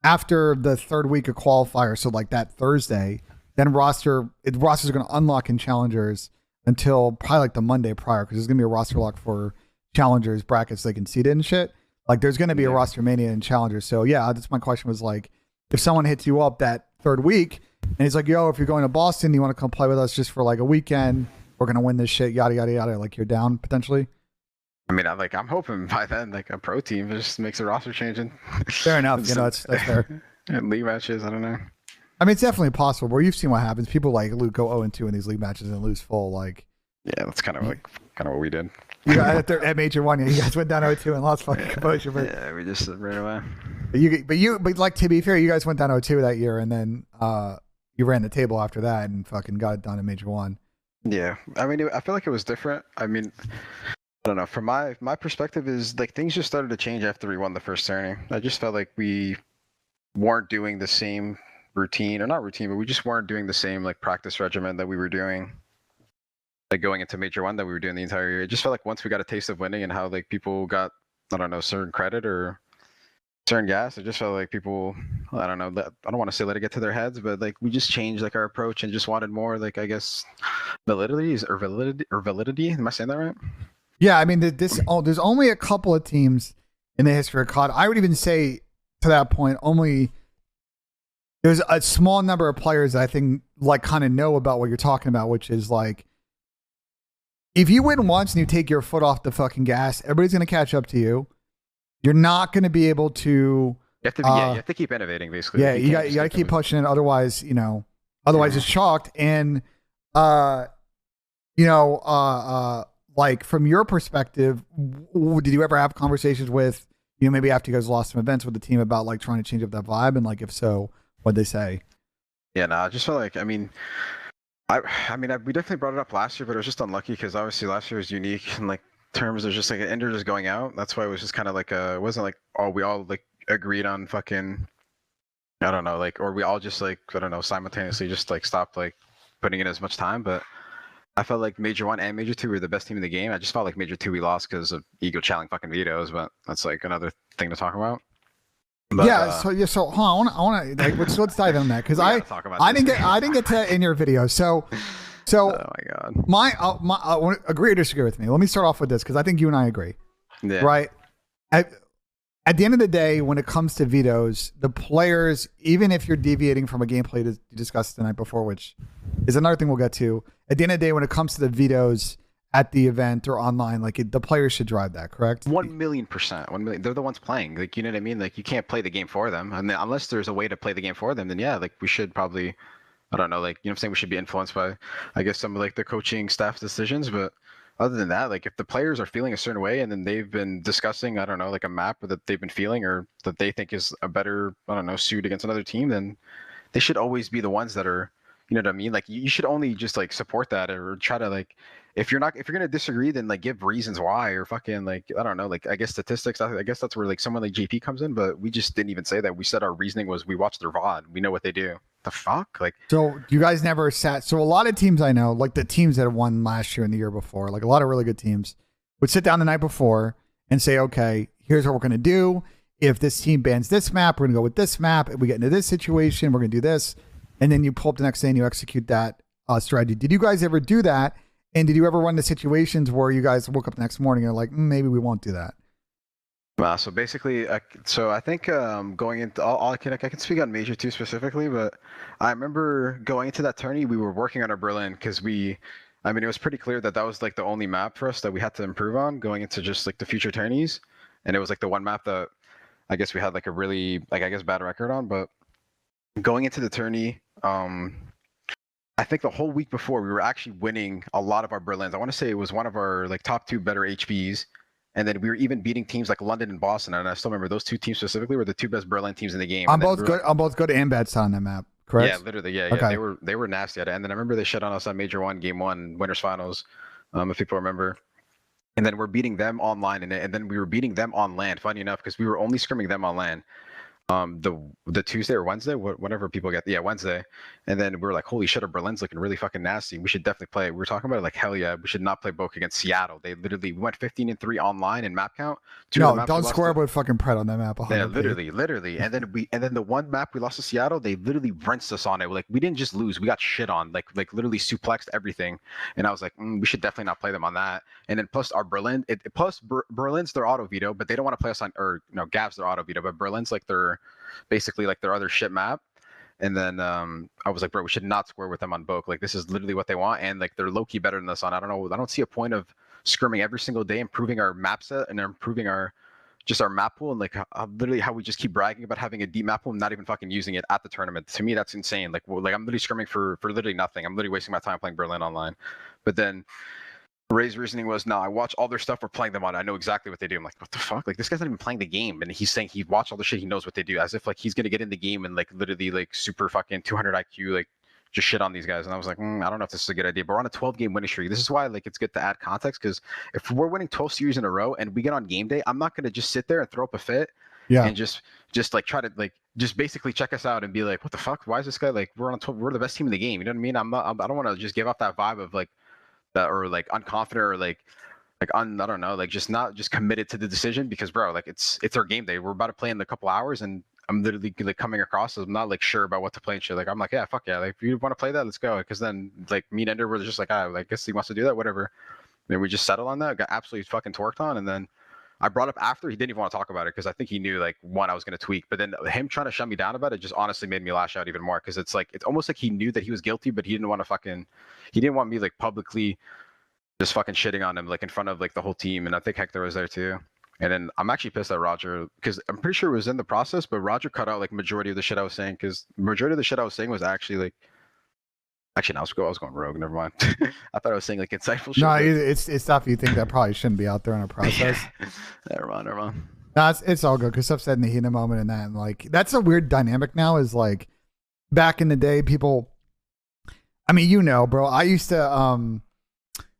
after the third week of qualifier, so like that Thursday, then rosters are going to unlock in challengers until probably like the Monday prior, because there's going to be a roster lock for challengers brackets they can seed in and shit. Like there's going to be a roster mania in challengers. So yeah, that's my question was like, if someone hits you up that third week and he's like, yo, if you're going to Boston, you want to come play with us just for like a weekend, we're going to win this shit, yada, yada, yada. Like you're down potentially. I mean, I'm hoping by then, like a pro team just makes a roster changing. Fair enough. You know, that's fair. And league matches, I don't know. I mean, it's definitely possible. Where you've seen what happens. People like go 0-2 in these league matches and lose full. Like, yeah, that's kind of what we did. Yeah, at Major 1, you guys went down 0-2 and lost fucking composure. But, yeah, we just ran away. But like to be fair, you guys went down 0-2 that year, and then you ran the table after that and fucking got it done in Major 1. Yeah, I mean, I feel like it was different. I mean, I don't know. From my perspective, is like things just started to change after we won the first tourney. I just felt like we weren't doing the same routine, or not routine, but we just weren't doing the same like practice regimen that we were doing, like going into Major 1 that we were doing the entire year. It just felt like once we got a taste of winning and how like people got, I don't know, certain credit or certain gas, it just felt like people, I don't know, I don't want to say let it get to their heads, but like we just changed like our approach and just wanted more, like, I guess validity. Am I saying that right? Yeah, I mean, there's only a couple of teams in the history of COD. I would even say to that point, there's a small number of players that I think like kind of know about what you're talking about, which is like if you win once and you take your foot off the fucking gas, everybody's gonna catch up to you. You're not gonna be able to. You have to be, you have to keep innovating, basically. Yeah, Like, you got to keep pushing it. Otherwise, otherwise it's chalked. And like from your perspective, did you ever have conversations with, maybe after you guys lost some events with the team about like trying to change up that vibe? And like, if so, what'd they say? Yeah, no, I just felt like, we definitely brought it up last year, but it was just unlucky because obviously last year was unique in like terms of just like an ender just going out. That's why it was just kind of like it wasn't like, oh, we all like agreed on fucking, I don't know, like, or we all just like, I don't know, simultaneously just like stopped like putting in as much time. But I felt like Major 1 and Major 2 were the best team in the game. I just felt like Major 2 we lost because of ego challenging fucking vetoes, but that's like another thing to talk about. But, yeah. So hold on, I want to like let's dive in that because I didn't get to in your video. So oh my god, agree or disagree with me. Let me start off with this because I think you and I agree. Yeah. Right. At the end of the day, when it comes to vetoes, the players, even if you're deviating from a gameplay that you discussed the night before, which is another thing we'll get to, at the end of the day, when it comes to the vetoes at the event or online, like the players should drive that, correct? 1,000,000%. 1,000,000. They're the ones playing. Like, you know what I mean? Like, you can't play the game for them. And then, unless there's a way to play the game for them, then yeah, like we should probably, I don't know, like, you know what I'm saying? We should be influenced by, I guess, some of like the coaching staff decisions. But other than that, like if the players are feeling a certain way and then they've been discussing, I don't know, like a map that they've been feeling or that they think is a better, I don't know, suit against another team, then they should always be the ones that are, you know what I mean? Like you should only just like support that or try to like, if you're gonna disagree, then like give reasons why or fucking like, I don't know, like I guess statistics. I guess that's where like someone like JP comes in, but we just didn't even say that. We said our reasoning was we watched their VOD. We know what they do. The fuck? Like, so you guys never sat. So a lot of teams I know, like the teams that have won last year and the year before, like a lot of really good teams would sit down the night before and say, okay, here's what we're going to do. If this team bans this map, we're going to go with this map. If we get into this situation, we're going to do this. And then you pull up the next day and you execute that strategy. Did you guys ever do that? And did you ever run into situations where you guys woke up the next morning and are like, maybe we won't do that? So basically, so I think going into I can speak on Major 2 specifically, but I remember going into that tourney, we were working on our Berlin because it was pretty clear that was like the only map for us that we had to improve on going into just like the future tourneys, and it was like the one map that I guess we had like a really like I guess bad record on. But going into the tourney, I think the whole week before we were actually winning a lot of our Berlins. I want to say it was one of our like top 2 better HBs. And then we were even beating teams like London and Boston. And I still remember those 2 teams specifically were the 2 best Berlin teams in the game. I'm both good and bad on that map, correct? Yeah, literally. Yeah. Okay. They were nasty at it. And then I remember they shut on us on Major 1, Game 1, Winners Finals, if people remember. And then we're beating them online, and then we were beating them on land. Funny enough, because we were only scrimming them on land. The Tuesday or Wednesday, whatever people get, Wednesday, and then we were like, holy shit, our Berlin's looking really fucking nasty. We should definitely play. We were talking about it like, hell yeah, we should not play Boca against Seattle. We went 15-3 online in map count. No, don't square up with fucking Pred on that map. Yeah, literally, and then the one map we lost to Seattle, they literally rinsed us on it. Like we didn't just lose, we got shit on, like literally suplexed everything. And I was like, we should definitely not play them on that. And then plus our Berlin, Berlin's their auto veto, but they don't want to play us on, or Gav's their auto veto, but Berlin's like basically like their other shit map. And then I was like, bro, we should not square with them on Boke. Like this is literally what they want, and like they're low-key better than us on. I don't see a point of scrimming every single day, improving our map set and improving our map pool, and like literally how we just keep bragging about having a deep map pool and not even fucking using it at the tournament. To me, that's insane. Like I'm literally scrimming for literally nothing. I'm literally wasting my time playing Berlin online. But then Ray's reasoning was, no, I watch all their stuff. We're playing them on. I know exactly what they do. I'm like, what the fuck? Like, this guy's not even playing the game. And he's saying he watched all the shit. He knows what they do. As if, like, he's going to get in the game and, like, literally, like, super fucking 200 IQ, like, just shit on these guys. And I was like, I don't know if this is a good idea. But we're on a 12-game winning streak. This is why, like, it's good to add context. Because if we're winning 12 series in a row and we get on game day, I'm not going to just sit there and throw up a fit. Yeah. And just like, try to, like, just basically check us out and be like, what the fuck? Why is this guy, like, we're on 12, we're the best team in the game. You know what I mean? I don't want to just give off that vibe of, like, that, or like unconfident, or like I don't know, like just not just committed to the decision, because bro, like it's our game day. We're about to play in a couple hours, and I'm literally like coming across, so I'm not like sure about what to play and shit. Like I'm like, yeah, fuck yeah, like if you want to play that, let's go. Because then like me and Ender were just like, like, I guess he wants to do that, whatever. And we just settle on that, got absolutely fucking torqued on, and then I brought up after, he didn't even want to talk about it because I think he knew like one I was gonna tweak, but then him trying to shut me down about it just honestly made me lash out even more because it's like it's almost like he knew that he was guilty, but he didn't want me like publicly just fucking shitting on him like in front of like the whole team, and I think Hector was there too. And then I'm actually pissed at Roger because I'm pretty sure it was in the process, but Roger cut out like majority of the shit I was saying because majority of the shit I was saying was actually like. Actually, no, I was going rogue. Never mind. I thought I was saying like insightful shit. No, but... it's stuff you think that probably shouldn't be out there in a process. Never mind. No, it's all good because stuff said in the heat of the moment and that, and like that's a weird dynamic now. Is like back in the day, people. I mean, you know, bro. I used to.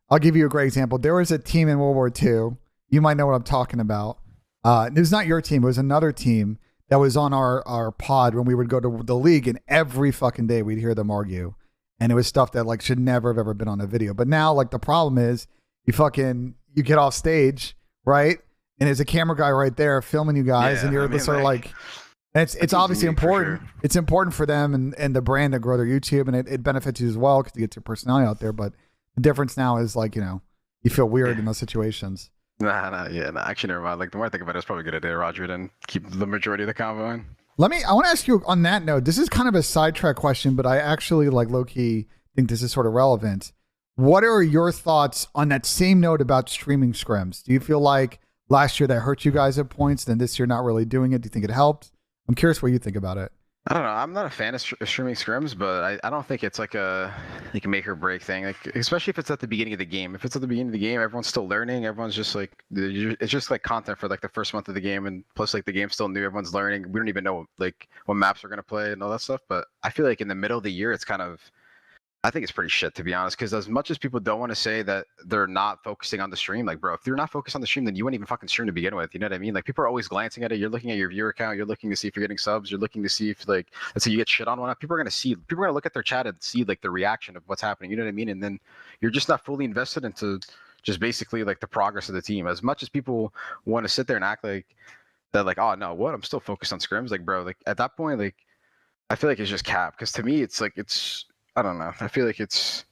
I'll give you a great example. There was a team in World War II. You might know what I'm talking about. It was not your team. It was another team that was on our pod when we would go to the league, and every fucking day we'd hear them argue. And it was stuff that like should never have ever been on a video. But now like the problem is you get off stage, right? And there's a camera guy right there filming you guys, and you're sort of like it's obviously important. Sure. It's important for them and the brand to grow their YouTube, and it benefits you as well because you get your personality out there. But the difference now is like, you feel weird in those situations. Nah, actually never mind. Like the more I think about it, it's probably a good idea, Roger, to keep the majority of the convo in. I want to ask you on that note, this is kind of a sidetrack question, but I actually like low-key think this is sort of relevant. What are your thoughts on that same note about streaming scrims? Do you feel like last year that hurt you guys at points, then this year not really doing it? Do you think it helped? I'm curious what you think about it. I don't know. I'm not a fan of streaming scrims, but I don't think it's like a make or break thing. Like especially if it's at the beginning of the game. If it's at the beginning of the game, everyone's still learning. Everyone's just like it's just like content for like the first month of the game, and plus like the game's still new. Everyone's learning. We don't even know like what maps we're gonna play and all that stuff. But I feel like in the middle of the year, it's kind of. I think it's pretty shit, to be honest, because as much as people don't want to say that they're not focusing on the stream, like, bro, if you're not focused on the stream, then you wouldn't even fucking stream to begin with. You know what I mean? Like, people are always glancing at it. You're looking at your viewer count. You're looking to see if you're getting subs. You're looking to see if, like, let's say you get shit on one. People are going to look at their chat and see, like, the reaction of what's happening. You know what I mean? And then you're just not fully invested into just basically, like, the progress of the team. As much as people want to sit there and act like that, like, oh, no, what? I'm still focused on scrims. Like, bro, like, at that point, like, I feel like it's just cap. Because to me, it's like, I don't know. I feel like it's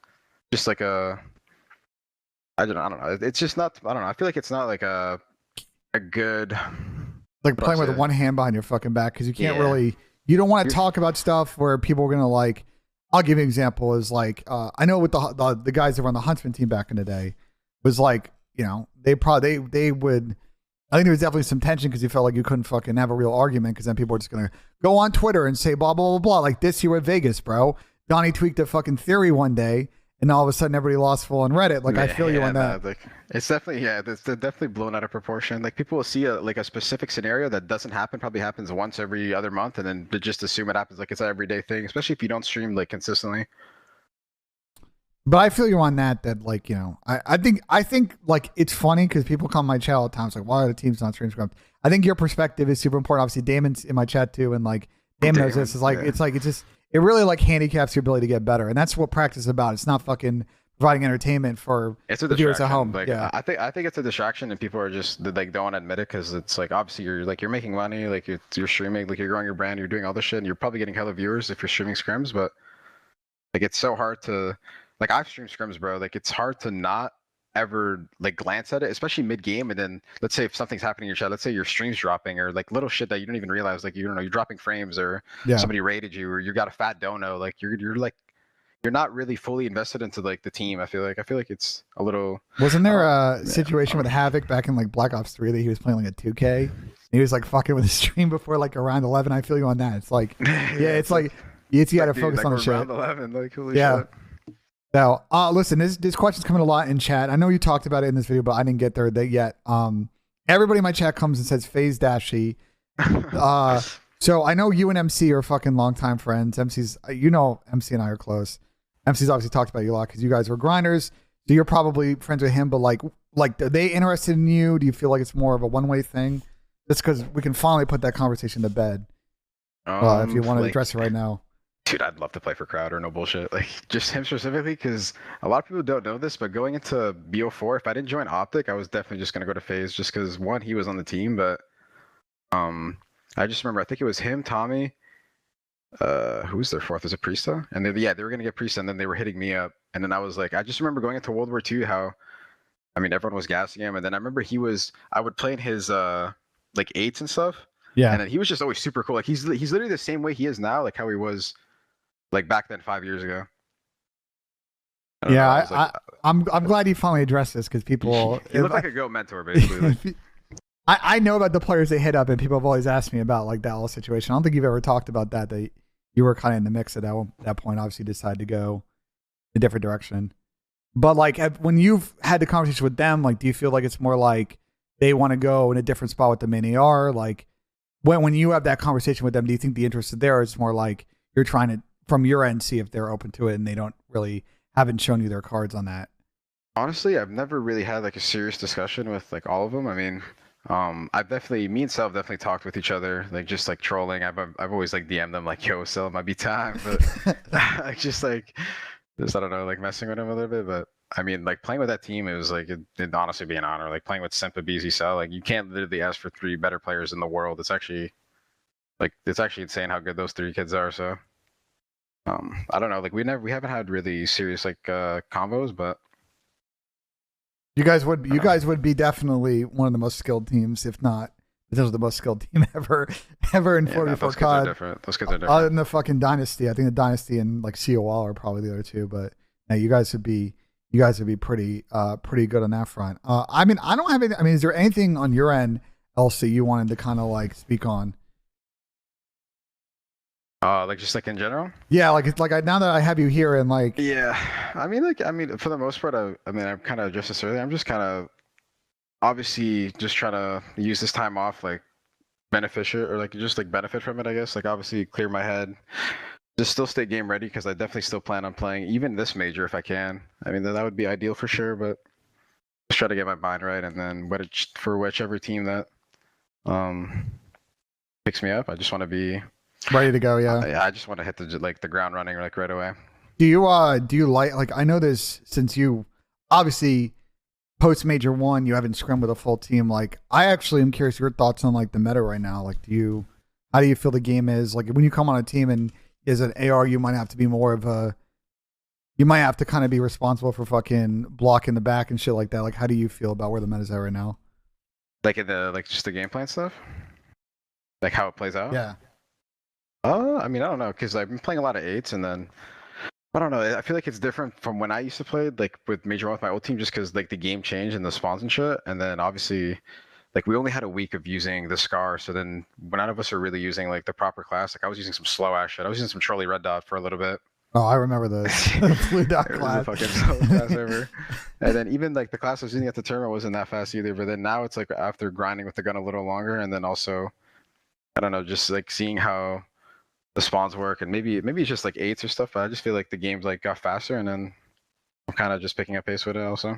just like I don't know. It's just not. I don't know. I feel like it's not like a good. Like playing with one hand behind your fucking back because you can't really. You don't want to talk about stuff where people are gonna like. I'll give you an example. Is like I know with the guys that were on the Huntsman team back in the day was like they would. I think there was definitely some tension because you felt like you couldn't fucking have a real argument because then people were just gonna go on Twitter and say blah blah blah blah like this here at Vegas, bro. Donnie tweaked a fucking theory one day, and all of a sudden everybody lost full on Reddit. Like I feel you on that. Like, it's definitely it's definitely blown out of proportion. Like people will see a specific scenario that doesn't happen, probably happens once every other month, and then they just assume it happens like it's an everyday thing, especially if you don't stream like consistently. But I feel you on that like, I think like it's funny because people come on my chat all the time. It's like, why are the teams not streaming scrims? I think your perspective is super important. Obviously, Damon's in my chat too, and like Damon knows this. It's like it really like handicaps your ability to get better, and that's what practice is about. It's not fucking providing entertainment for the viewers at home. Like, yeah, I think it's a distraction, and people are just like don't want to admit it because it's like obviously you're making money, like you're streaming, like you're growing your brand, you're doing all this shit, and you're probably getting hella viewers if you're streaming scrims, but like it's so hard to. Like I've streamed scrims, bro. Like it's hard to not ever like glance at it, especially mid game. And then let's say if something's happening in your chat, let's say your stream's dropping or like little shit that you don't even realize, like you don't know you're dropping frames or somebody raided you or you got a fat dono. Like you're not really fully invested into like the team. I feel like it's a little. Wasn't there a situation with Havoc back in like Black Ops 3 that he was playing like a 2K? He was like fucking with the stream before like around 11. I feel you on that. It's like it's like you got to focus on the shit. Around 11, like holy shit. Now, listen, this question's coming a lot in chat. I know you talked about it in this video, but I didn't get there yet. Everybody in my chat comes and says FaZe Dashy. So I know you and MC are fucking longtime friends. MC and I are close. MC's obviously talked about you a lot because you guys were grinders. So you're probably friends with him, but like, are they interested in you? Do you feel like it's more of a one-way thing? Just because we can finally put that conversation to bed. If you want to address it right now. Dude, I'd love to play for Crowder, no bullshit. Like, just him specifically, because a lot of people don't know this, but going into BO4, if I didn't join OpTic, I was definitely just going to go to FaZe, just because, one, he was on the team, but I just remember, I think it was him, Tommy, who was their fourth? Was it Priesta? And they were going to get Priesta, and then they were hitting me up, and then I was like, I just remember going into World War II, how I mean, everyone was gassing him, and then I remember I would play in his like eights and stuff, Yeah. and then he was just always super cool. Like he's literally the same way he is now, like how he was like back then 5 years ago. I don't know. I Yeah, was like, I'm glad you finally addressed this because people he looked like a go mentor basically. Like, I know about the players they hit up, and people have always asked me about like that whole situation. I don't think you've ever talked about that. That you were kind of in the mix at that point. Obviously, decided to go a different direction. But like when you've had the conversation with them, like, do you feel like it's more like they want to go in a different spot with the main AR? Like when you have that conversation with them, do you think the interest is there? Or it's more like you're trying to from your end see if they're open to it, and they don't really haven't shown you their cards on that. honestly, I've never really had like a serious discussion with like all of them. I mean, I've definitely me and Sel have definitely talked with each other, like just like trolling. I've always like DM'd them like, "Yo, Sel, it might be time," but like just I don't know, like messing with him a little bit. But I mean, like playing with that team, it was like it'd honestly be an honor. Like playing with Simpa, BZ, Sel, like you can't literally ask for three better players in the world. It's actually insane how good those three kids are. So I don't know, like we haven't had really serious like combos, but You guys would be definitely one of the most skilled teams, if not this was the most skilled team ever in yeah, 44 those kids are COD. different. Those kids are Other different. than the fucking Dynasty, I think the Dynasty and like COL are probably the other two. But yeah, you guys would be pretty good on that front. I mean, I don't have any. I mean, is there anything on your end else that you wanted to kind of like speak on? Like just like in general. Yeah, like it's like now that I have you here and like Yeah, I mean, for the most part, I mean, I'm kind of addressed this earlier. I'm just kind of obviously just trying to use this time off like beneficial or like just like benefit from it. I guess like obviously clear my head, just still stay game ready because I definitely still plan on playing even this major if I can. I mean, that would be ideal for sure, but just try to get my mind right and then for whichever team that um picks me up, I just want to be. ready to go. Yeah. I just want to hit the ground running like right away. Do you like I know this since you obviously post major one you haven't scrimmed with a full team. Like I actually am curious your thoughts on like the meta right now. Like how do you feel the game is like when you come on a team and is an AR you might have to be more of a you might have to kind of be responsible for fucking blocking the back and shit like that. Like how do you feel about where the meta's at right now? Like in the like just the game plan stuff, like how it plays out. Yeah. I mean, I don't know, because I've been playing a lot of eights, and then I don't know. I feel like it's different from when I used to play, like with Major One with my old team, just because like the game changed and the spawns and shit. And then obviously, like we only had a week of using the Scar, so then none of us are really using like the proper class. Like I was using some slow ass shit. I was using some Trolley Red Dot for a little bit. Oh, I remember the blue dot It was class. the fucking slowest class ever. And then even like the class I was using at the tournament wasn't that fast either. But then now it's like after grinding with the gun a little longer, and then also I don't know, just like seeing how the spawns work, and maybe it's just like eights or stuff. But I just feel like the game's like got faster, and then I'm kind of just picking up pace with it also.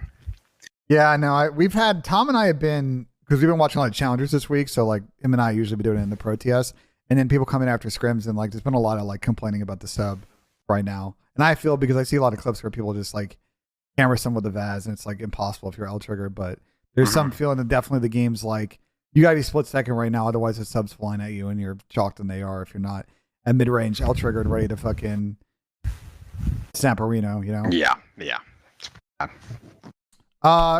Yeah, no, we've had Tom and I have been because we've been watching a lot of challengers this week. So like him and I usually be doing it in the Pro TS, and then people coming after scrims, and like there's been a lot of like complaining about the sub right now. And I feel because I see a lot of clips where people just like hammer some with the Vaz, and it's like impossible if you're L trigger. But there's some feeling that definitely the game's like you gotta be split second right now, otherwise the sub's flying at you, and you're chalked in the AR if you're not at mid range L triggered ready to fucking snap a Reno, you know? Yeah.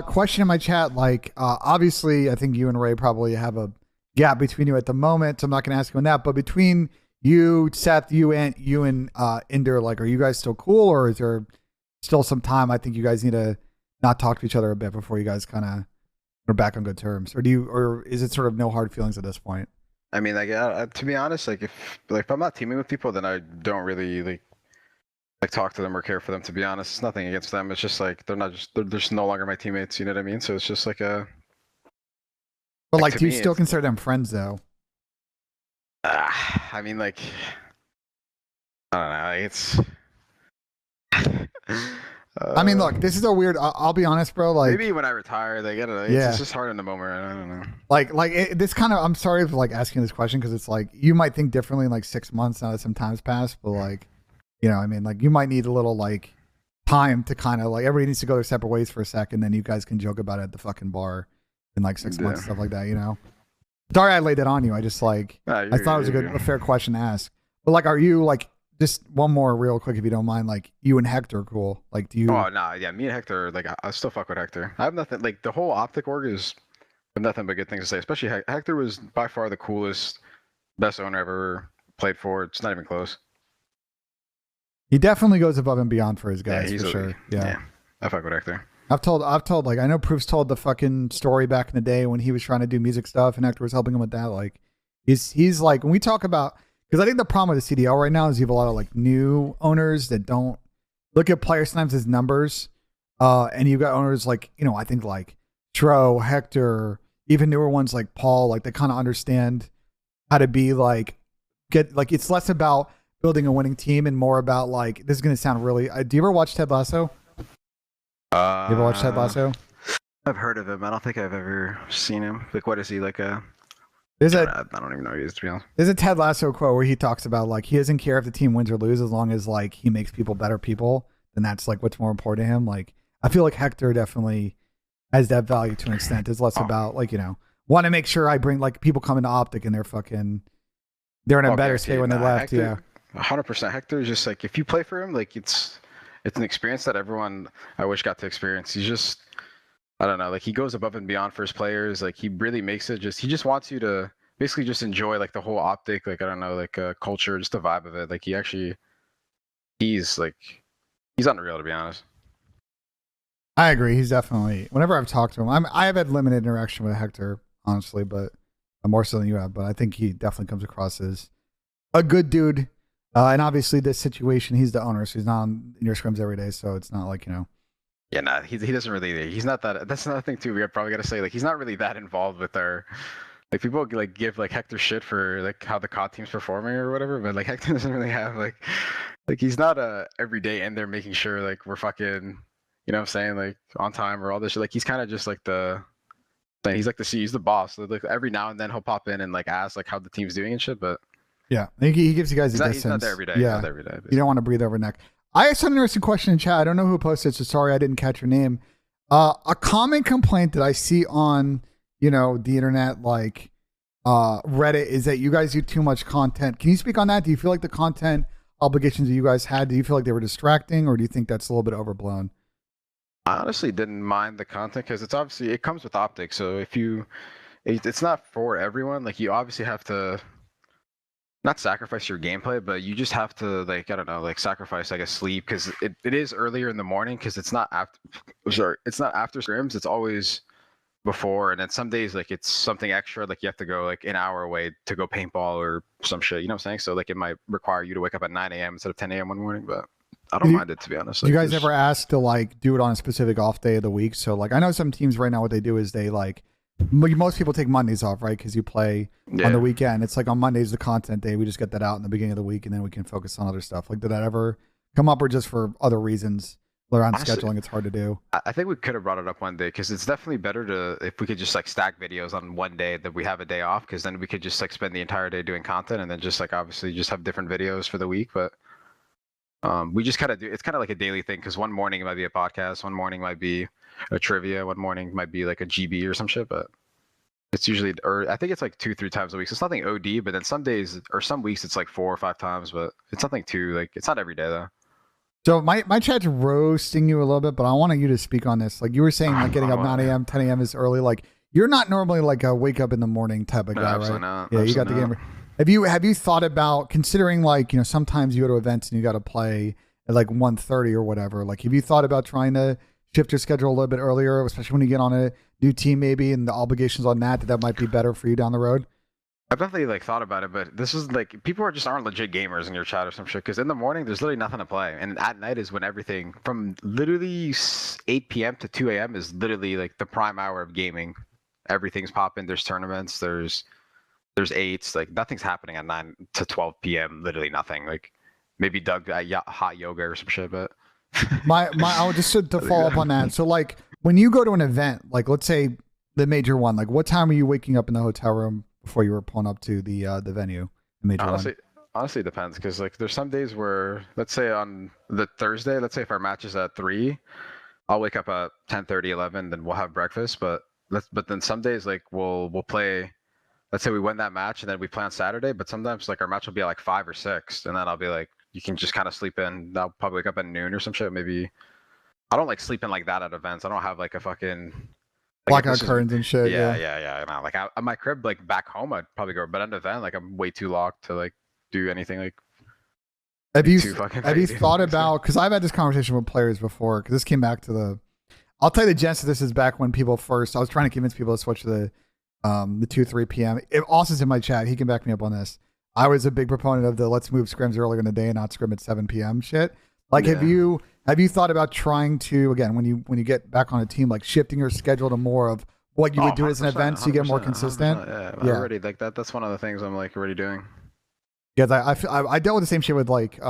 Question in my chat, like, obviously, I think you and Ray probably have a gap between you at the moment, so I'm not going to ask you on that. But between you, Seth, you and Inder, like, are you guys still cool, or is there still some time? I think you guys need to not talk to each other a bit before you guys kind of are back on good terms, or is it sort of no hard feelings at this point? I mean, like to be honest, like if I'm not teaming with people, then I don't really like talk to them or care for them. To be honest, it's nothing against them. It's just like they're just no longer my teammates. You know what I mean? So it's just like a. But like, to do you me, still consider them friends though? I mean, like, I don't know. It's. I mean, look, this is a weird. I'll be honest, bro. Like maybe when I retire, like I don't know. It's just hard in the moment. I don't know. This kind of. I'm sorry for like asking this question because it's like you might think differently in like 6 months now that some time's passed, but like, you know, I mean, like you might need a little like time to kind of like everybody needs to go their separate ways for a second, then you guys can joke about it at the fucking bar in like 6 months, stuff like that. You know. Sorry, I laid that on you. I just like I thought it was a fair question to ask. But like, are you like? just one more real quick, if you don't mind. Like you and Hector, cool. Like, do you? Oh nah, yeah, me and Hector, like I still fuck with Hector. I have nothing like the whole OpTic org is nothing but good things to say. Especially Hector was by far the coolest, best owner I've ever played for. It's not even close. He definitely goes above and beyond for his guys, Yeah, for sure. Yeah. I fuck with Hector. I've told, like, I know Proof's told the fucking story back in the day when he was trying to do music stuff and Hector was helping him with that. Like, he's like, when we talk about, because I think the problem with the CDL right now is you have a lot of like new owners that don't look at players sometimes as numbers. And you've got owners like, you know, I think like Tro, Hector, even newer ones like Paul, like they kind of understand how to be like, it's less about building a winning team and more about like, this is going to sound really, do you ever watch Ted Lasso? You ever watch Ted Lasso? I've heard of him. I don't think I've ever seen him. Like, what is he like a? I don't even know who he is, to be honest. There's a Ted Lasso quote where he talks about like he doesn't care if the team wins or loses as long as like he makes people better people. Then that's like what's more important to him. Like I feel like Hector definitely has that value to an extent. It's less about like, you know, want to make sure I bring like people come into OpTic and they're in a better state when they left. Hector, 100%. Hector is just like, if you play for him, like it's an experience that everyone I wish got to experience. He's just, I don't know, like he goes above and beyond for his players. Like he really makes it he just wants you to basically just enjoy like the whole OpTic, like I don't know, like culture, just the vibe of it. Like he's unreal, to be honest. I agree. He's definitely, whenever I've talked to him, I have had limited interaction with Hector, honestly, but more so than you have. But I think he definitely comes across as a good dude. And obviously, this situation, he's the owner, so he's not in your scrims every day. So it's not like, you know. Yeah, nah, he doesn't really. He's not that. That's another thing too. We probably got to say, like, he's not really that involved with our. Like people like give like Hector shit for like how the COD team's performing or whatever, but like Hector doesn't really have like he's not every day in there making sure like we're fucking, you know what I'm saying, like on time or all this shit. Like he's kind of just like he's like he's the boss. So, like every now and then he'll pop in and like ask like how the team's doing and shit, but yeah, he gives you guys a distance. He's not there every day. Yeah, every day. You don't want to breathe over neck. I saw an interesting question in chat. I don't know who posted it, so sorry I didn't catch your name. A common complaint that I see on, you know, the internet, like Reddit, is that you guys do too much content. Can you speak on that? Do you feel like the content obligations that you guys had, do you feel like they were distracting, or do you think that's a little bit overblown? I honestly didn't mind the content because it comes with OpTic. So it's not for everyone. Like you obviously have to not sacrifice your gameplay, but you just have to like, I don't know, like sacrifice, I guess, sleep, because it is earlier in the morning, because it's not after scrims, it's always before, and then some days like it's something extra, like you have to go like an hour away to go paintball or some shit, you know what I'm saying? So like it might require you to wake up at 9 a.m. instead of 10 a.m. one morning, but I don't mind it, to be honest. Like, you guys ever ask to like do it on a specific off day of the week? So like I know some teams right now, what they do is they like, most people take Mondays off, right? Because you play on the weekend. It's like on Mondays the content day. We just get that out in the beginning of the week, and then we can focus on other stuff. Like, did that ever come up, or just for other reasons around scheduling? It's hard to do. I think we could have brought it up one day, because it's definitely better if we could just like stack videos on one day that we have a day off, because then we could just like spend the entire day doing content, and then just like obviously just have different videos for the week. But we just kind of it's kind of like a daily thing, because one morning it might be a podcast, one morning might be a trivia, one morning might be like a GB or some shit, but it's usually, or I think it's like 2-3 times a week. So it's nothing OD, but then some days or some weeks it's like 4 or 5 times, but it's something too, like it's not every day though. So my chat's roasting you a little bit, but I wanted you to speak on this. Like you were saying, like getting up 9 a.m., 10 a.m. is early. Like you're not normally like a wake up in the morning type of guy, right? Not. Yeah, absolutely you got the game. Have you thought about considering, like, you know, sometimes you go to events and you got to play at like 1:30 or whatever. Like, have you thought about trying to shift your schedule a little bit earlier, especially when you get on a new team maybe, and the obligations on that might be better for you down the road? I've definitely like thought about it, but this is like, people aren't legit gamers in your chat or some shit, because in the morning there's literally nothing to play, and at night is when everything from literally 8 p.m. to 2 a.m. is literally like the prime hour of gaming. Everything's popping. There's tournaments. There's eights. Like nothing's happening at 9 to 12 p.m. Literally nothing. Like maybe Doug hot yoga or some shit, but I would just to follow up on that. So like when you go to an event, like let's say the major one, like what time are you waking up in the hotel room before you were pulling up to the venue? The major one. Honestly, it depends, because like there's some days where, let's say on the Thursday, let's say if our match is at 3, I'll wake up at 10:30, 11, then we'll have breakfast. But then some days like we'll play. Let's say we win that match and then we play on Saturday, but sometimes like our match will be at like 5 or 6, and then I'll be like, you can just kind of sleep in. I'll probably wake up at noon or some shit. Maybe I don't like sleeping like that at events. I don't have like a fucking like if Blackout this is curtains and shit. Yeah. yeah. No, like at my crib, like back home, I'd probably go. But at an event, like I'm way too locked to like do anything Have like you too fucking have you late. thought about? Because I've had this conversation with players before. Because this came back to the. I'll tell you the genesis of this is back when people first. I was trying to convince people to switch to the 2-3 p.m. If Austin's in my chat, he can back me up on this. I was a big proponent of the let's move scrims earlier in the day and not scrim at 7 p.m. shit. Like, have you thought about trying to, again, when you get back on a team, like shifting your schedule to more of what you would do as an event so you get more consistent? Yeah, already like that. That's one of the things I'm like already doing. Because I dealt with the same shit with like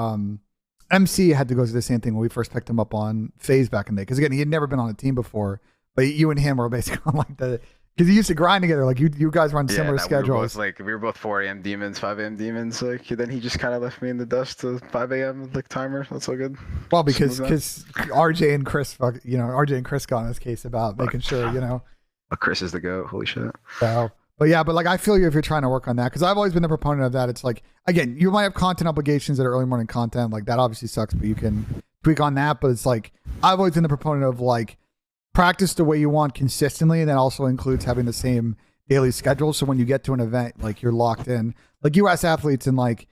MC had to go through the same thing when we first picked him up on Phase back in the day. Because again, he had never been on a team before, but you and him were basically on like the. Because you used to grind together, like you guys run similar schedules. We were both 4 a.m. demons, 5 a.m. demons. Like then he just kind of left me in the dust to 5 a.m. like timer. That's so good. Well, because RJ and Chris, RJ and Chris got in this case about making sure, Chris is the goat. Holy shit. So, but yeah, but like I feel you if you're trying to work on that because I've always been the proponent of that. It's like again, you might have content obligations that are early morning content, like that obviously sucks, but you can tweak on that. But it's like I've always been the proponent of like. Practice the way you want consistently, and that also includes having the same daily schedule. So when you get to an event, like you're locked in. Like U.S. athletes and like,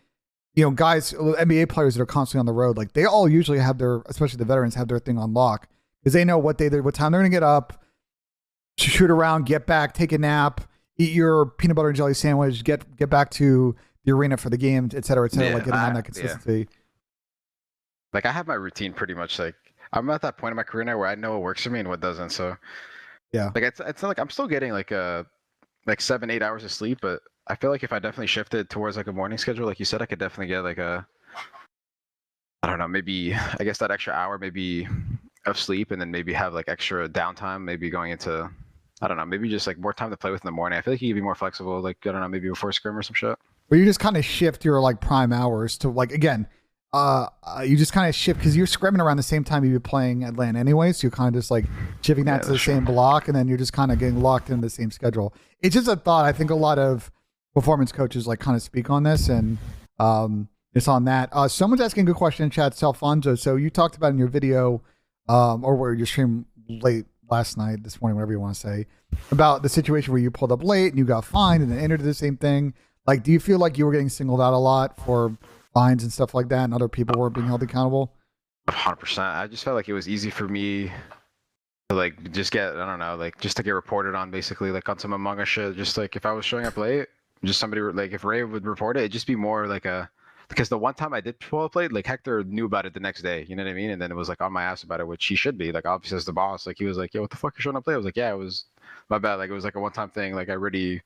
guys, NBA players that are constantly on the road, like they all usually have especially the veterans, have their thing on lock because they know what time they're going to get up, shoot around, get back, take a nap, eat your peanut butter and jelly sandwich, get back to the arena for the game, et cetera, like getting on that consistency. Yeah. Like I have my routine pretty much like. I'm at that point in my career now where I know what works for me and what doesn't. So, yeah, like it's not like I'm still getting like 7-8 hours of sleep, but I feel like if I definitely shifted towards like a morning schedule, like you said, I could definitely get like I don't know, maybe I guess that extra hour maybe of sleep, and then maybe have like extra downtime, maybe going into I don't know, maybe just like more time to play with in the morning. I feel like you could be more flexible, like I don't know, maybe before scrim or some shit. Where you just kind of shift your like prime hours to like again. You just kind of shift because you're scrimming around the same time you'd be playing at LAN anyway, so you're kind of just like shifting that to the same block, and then you're just kind of getting locked in the same schedule. It's just a thought. I think a lot of performance coaches like kind of speak on this, and it's on that. Someone's asking a good question in chat, Salfonso. So you talked about in your video, or where you streamed late last night, this morning, whatever you want to say, about the situation where you pulled up late and you got fined and then entered the same thing. Like, do you feel like you were getting singled out a lot for fines and stuff like that, and other people were being held accountable? 100%. I just felt like it was easy for me to like just get I don't know, like just to get reported on basically, like on some Among Us shit. Just like if I was showing up late, just somebody like if Ray would report it, it'd just be more like because the one time I did pull up late, like Hector knew about it the next day. You know what I mean? And then it was like on my ass about it, which he should be. Like obviously as the boss, like he was like, "Yo, what the fuck, you're showing up late?" I was like, "Yeah, it was my bad." Like it was like a one-time thing. Like I really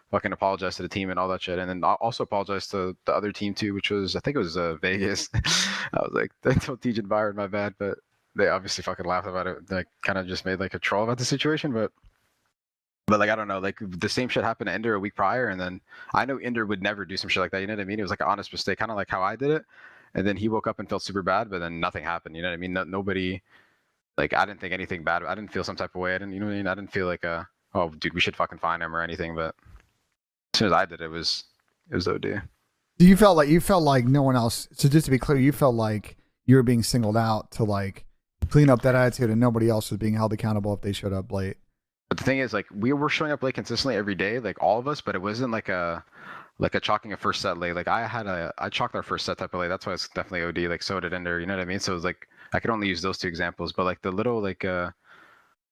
fucking apologize to the team and all that shit, and then I also apologize to the other team too, which was I think it was Vegas. I was like, "I told TJ and Byron my bad," but they obviously fucking laughed about it. Like kind of just made like a troll about the situation, but like I don't know, like the same shit happened to Ender a week prior, and then I know Ender would never do some shit like that. You know what I mean? It was like an honest mistake, kind of like how I did it, and then he woke up and felt super bad, but then nothing happened. You know what I mean? Nobody, like I didn't think anything bad. I didn't feel some type of way. I didn't, you know what I mean? I didn't feel like oh dude, we should fucking find him or anything, but. As soon as I did it was OD. You felt like no one else. So just to be clear, you felt like you were being singled out to like clean up that attitude, and nobody else was being held accountable if they showed up late. But the thing is, like we were showing up late consistently every day, like all of us, but it wasn't like a chalking a first set late. Like I chalked our first set type of late. That's why it's definitely OD. Like so did Ender. You know what I mean? So it was like I could only use those two examples, but like the little like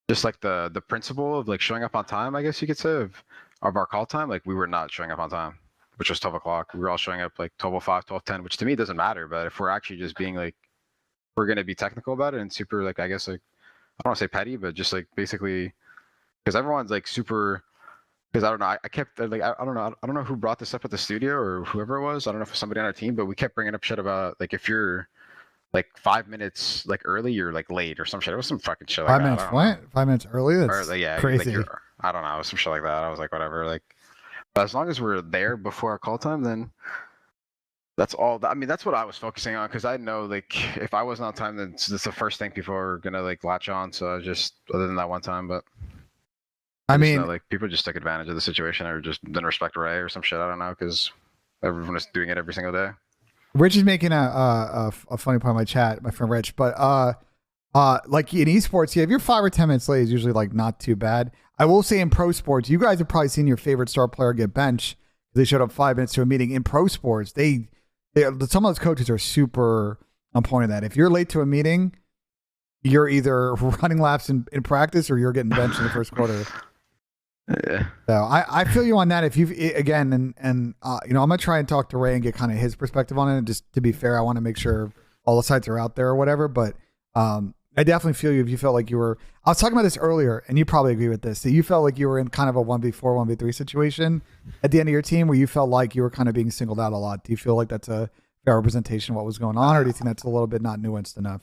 just like the principle of like showing up on time, I guess you could say of our call time, like we were not showing up on time, which was 12 o'clock. We were all showing up like 12:05, 12:10, which to me doesn't matter. But if we're actually just being like, we're going to be technical about it and super like, I guess like, I don't want to say petty, but just like basically, because everyone's like super, because I don't know, I kept like, I don't know who brought this up at the studio or whoever it was. I don't know if it was somebody on our team, but we kept bringing up shit about like, if you're like 5 minutes like early, you're like late or some shit. It was some fucking shit. Like 5 minutes what? 5 minutes early? That's yeah, crazy. Like I don't know, some shit like that. I was like, whatever. Like, but as long as we're there before our call time, then that's all. I mean, that's what I was focusing on because I know like if I wasn't on time, then that's the first thing people are gonna like latch on. So I was just other than that one time, but I mean, know, like people just took advantage of the situation or just didn't respect Ray or some shit. I don't know because everyone is doing it every single day. Rich is making a funny point in my chat, my friend Rich, but like in esports, yeah, if you're 5 or 10 minutes late, it's usually like not too bad. I will say in pro sports, you guys have probably seen your favorite star player get benched. They showed up 5 minutes to a meeting. In pro sports, they some of those coaches are super on point of that. If you're late to a meeting, you're either running laps in practice or you're getting benched in the first quarter. Yeah. So I feel you on that. If you again and you know, I'm gonna try and talk to Ray and get kind of his perspective on it. And just to be fair, I want to make sure all the sites are out there or whatever. But I definitely feel you if you felt like you were. I was talking about this earlier, and you probably agree with this. That you felt like you were in kind of a 1v4, 1v3 situation at the end of your team, where you felt like you were kind of being singled out a lot. Do you feel like that's a fair representation of what was going on, or do you think that's a little bit not nuanced enough?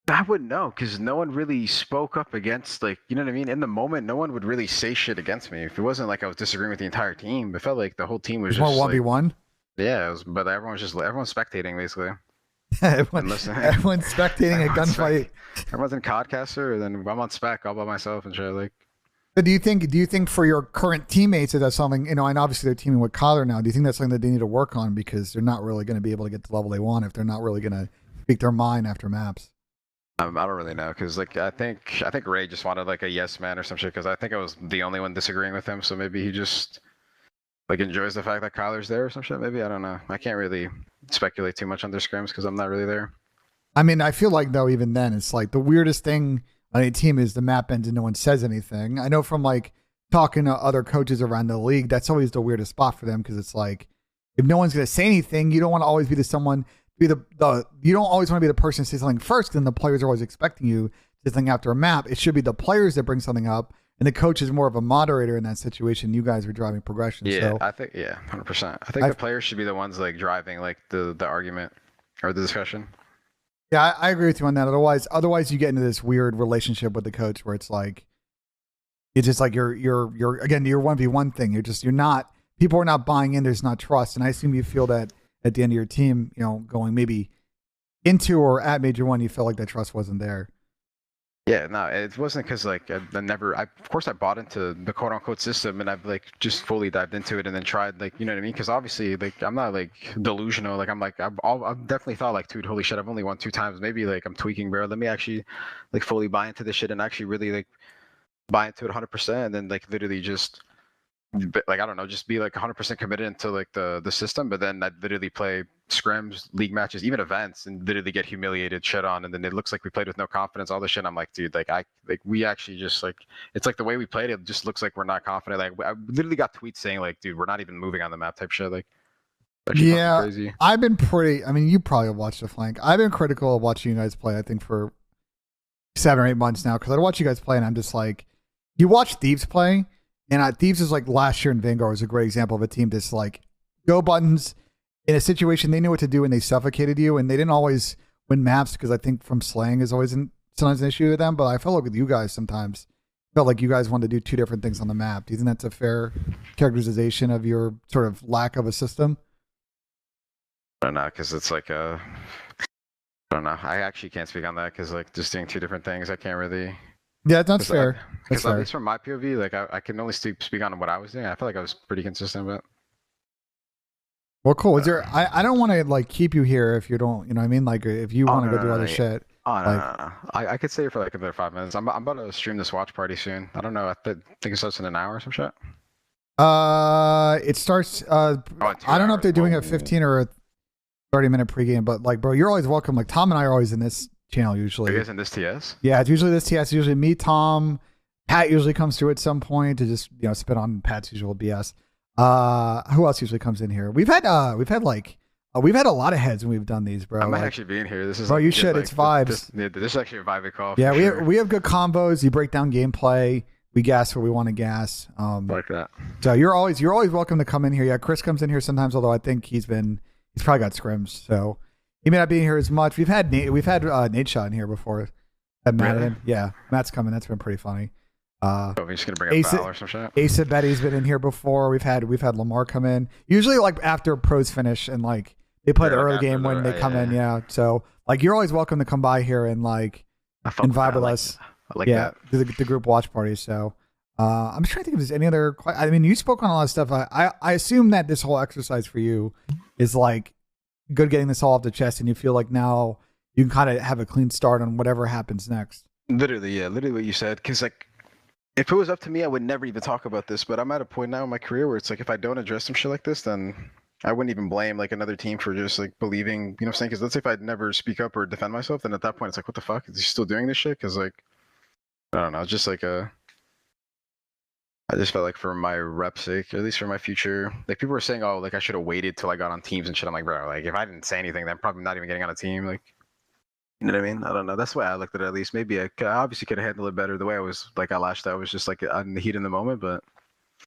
I wouldn't know because no one really spoke up against, like, you know what I mean? In the moment, no one would really say shit against me. If it wasn't like I was disagreeing with the entire team, it felt like the whole team was It's more just 1v1. yeah, but everyone's spectating basically. Everyone's spectating a gunfight. Everyone's in Codcaster, and then I'm on spec all by myself and shit. Like, But do you think for your current teammates that that's something, you know, and obviously they're teaming with Kyler now, do you think that's something that they need to work on because they're not really going to be able to get to the level they want if they're not really going to speak their mind after maps? I don't really know because like I think Ray just wanted like a yes man or some shit because I think I was the only one disagreeing with him, so maybe he just like enjoys the fact that Kyler's there or some shit. Maybe I don't know. I can't really speculate too much on their scrims because I'm not really there. I mean, I feel like though even then it's like the weirdest thing on a team is the map ends and no one says anything. I know from like talking to other coaches around the league, that's always the weirdest spot for them because it's like if no one's going to say anything, you don't want to always be the someone. Be the you don't always want to be the person to say something first, then the players are always expecting you to think after a map. It should be the players that bring something up, and the coach is more of a moderator in that situation. You guys are driving progression. Yeah, so I think 100%. I think the players should be the ones like driving like the argument or the discussion. Yeah, I agree with you on that. Otherwise, you get into this weird relationship with the coach where it's just like you're again your 1v1 thing. You're not people are not buying in. There's not trust, and I assume you feel that. At the end of your team, you know, going maybe into or at Major 1, you felt like that trust wasn't there. Yeah, no, it wasn't because like of course I bought into the quote unquote system and I've like just fully dived into it and then tried like, you know what I mean? Because obviously like I'm not like delusional. Like I've definitely thought like, dude, holy shit, I've only won 2 times. Maybe like I'm tweaking, bro. Let me actually like fully buy into this shit and actually really like buy into it 100% and then like literally just like I don't know, just be like 100% committed into like the system, but then I'd literally play scrims, league matches, even events, and literally get humiliated, shit on, and then it looks like we played with no confidence, all this shit. I'm like, dude, we actually just like it's like the way we played it just looks like we're not confident. Like I literally got tweets saying like, dude, we're not even moving on the map type shit. Like, yeah, crazy. I've been pretty. I mean, you probably have watched the flank. I've been critical of watching you guys play. I think for 7 or 8 months now because I watch you guys play, and I'm just like, you watch Thieves play. And Thieves is like last year in Vanguard was a great example of a team that's like go buttons in a situation they knew what to do and they suffocated you and they didn't always win maps because I think from slaying is always sometimes an issue with them. But I felt like with you guys sometimes felt like you guys wanted to do 2 different things on the map. Do you think that's a fair characterization of your sort of lack of a system? I don't know because it's like I don't know. I actually can't speak on that because like just doing 2 different things, I can't really. Yeah, that's fair. Because at least from my POV, like I can only speak on what I was doing. I feel like I was pretty consistent with. Well, cool. Is there? I don't want to like keep you here if you don't. You know what I mean? Like if you want to go do other shit. Oh no. I could stay here for like another 5 minutes. I'm about to stream this watch party soon. I don't know. I think it starts in an hour or some shit. It starts. I don't know if they're doing a 15 or a 30-minute pregame, but like, bro, you're always welcome. Like Tom and I are always in this channel usually. Are you guys in this TS? Yeah, it's usually this TS. It's usually me, Tom, Pat usually comes through at some point to just spit on Pat's usual BS. Who else usually comes in here? We've had a lot of heads when we've done these, bro. I might actually be in here. This is bro. Like, you should. like, it's vibes. This is actually a vibey call. Yeah, sure. we have good combos. You break down gameplay. We gas where we want to gas. Like that. So you're always welcome to come in here. Yeah, Chris comes in here sometimes, although I think he's probably got scrims, so he may not be in here as much. We've had Nate Shot in here before. Really? Yeah, Matt's coming. That's been pretty funny. We're just gonna bring up Val or some shit. Asa Betty's been in here before. We've had Lamar come in. Usually like after pros finish and like they play the early game when they come in. Yeah, so like you're always welcome to come by here and like and vibe with us. I like that. Do the group watch parties. So I'm just trying to think if there's any other. I mean, you spoke on a lot of stuff. I assume that this whole exercise for you is like good getting this all off the chest, and you feel like now you can kind of have a clean start on whatever happens next. Literally, yeah, literally what you said. Because like, if it was up to me, I would never even talk about this. But I'm at a point now in my career where it's like, if I don't address some shit like this, then I wouldn't even blame like another team for just like believing, you know what I'm saying? Because let's say if I'd never speak up or defend myself, then at that point it's like, what the fuck? Is he still doing this shit? Because like, I don't know, it's just like I just felt like for my rep sake, or at least for my future, like people were saying, oh, like I should have waited till I got on teams and shit. I'm like, bro, like if I didn't say anything, then I'm probably not even getting on a team. Like, you know what I mean? I don't know. That's the way I looked at it. At least maybe I obviously could have handled it better. The way I was like, I lashed out was just like on the heat in the moment, but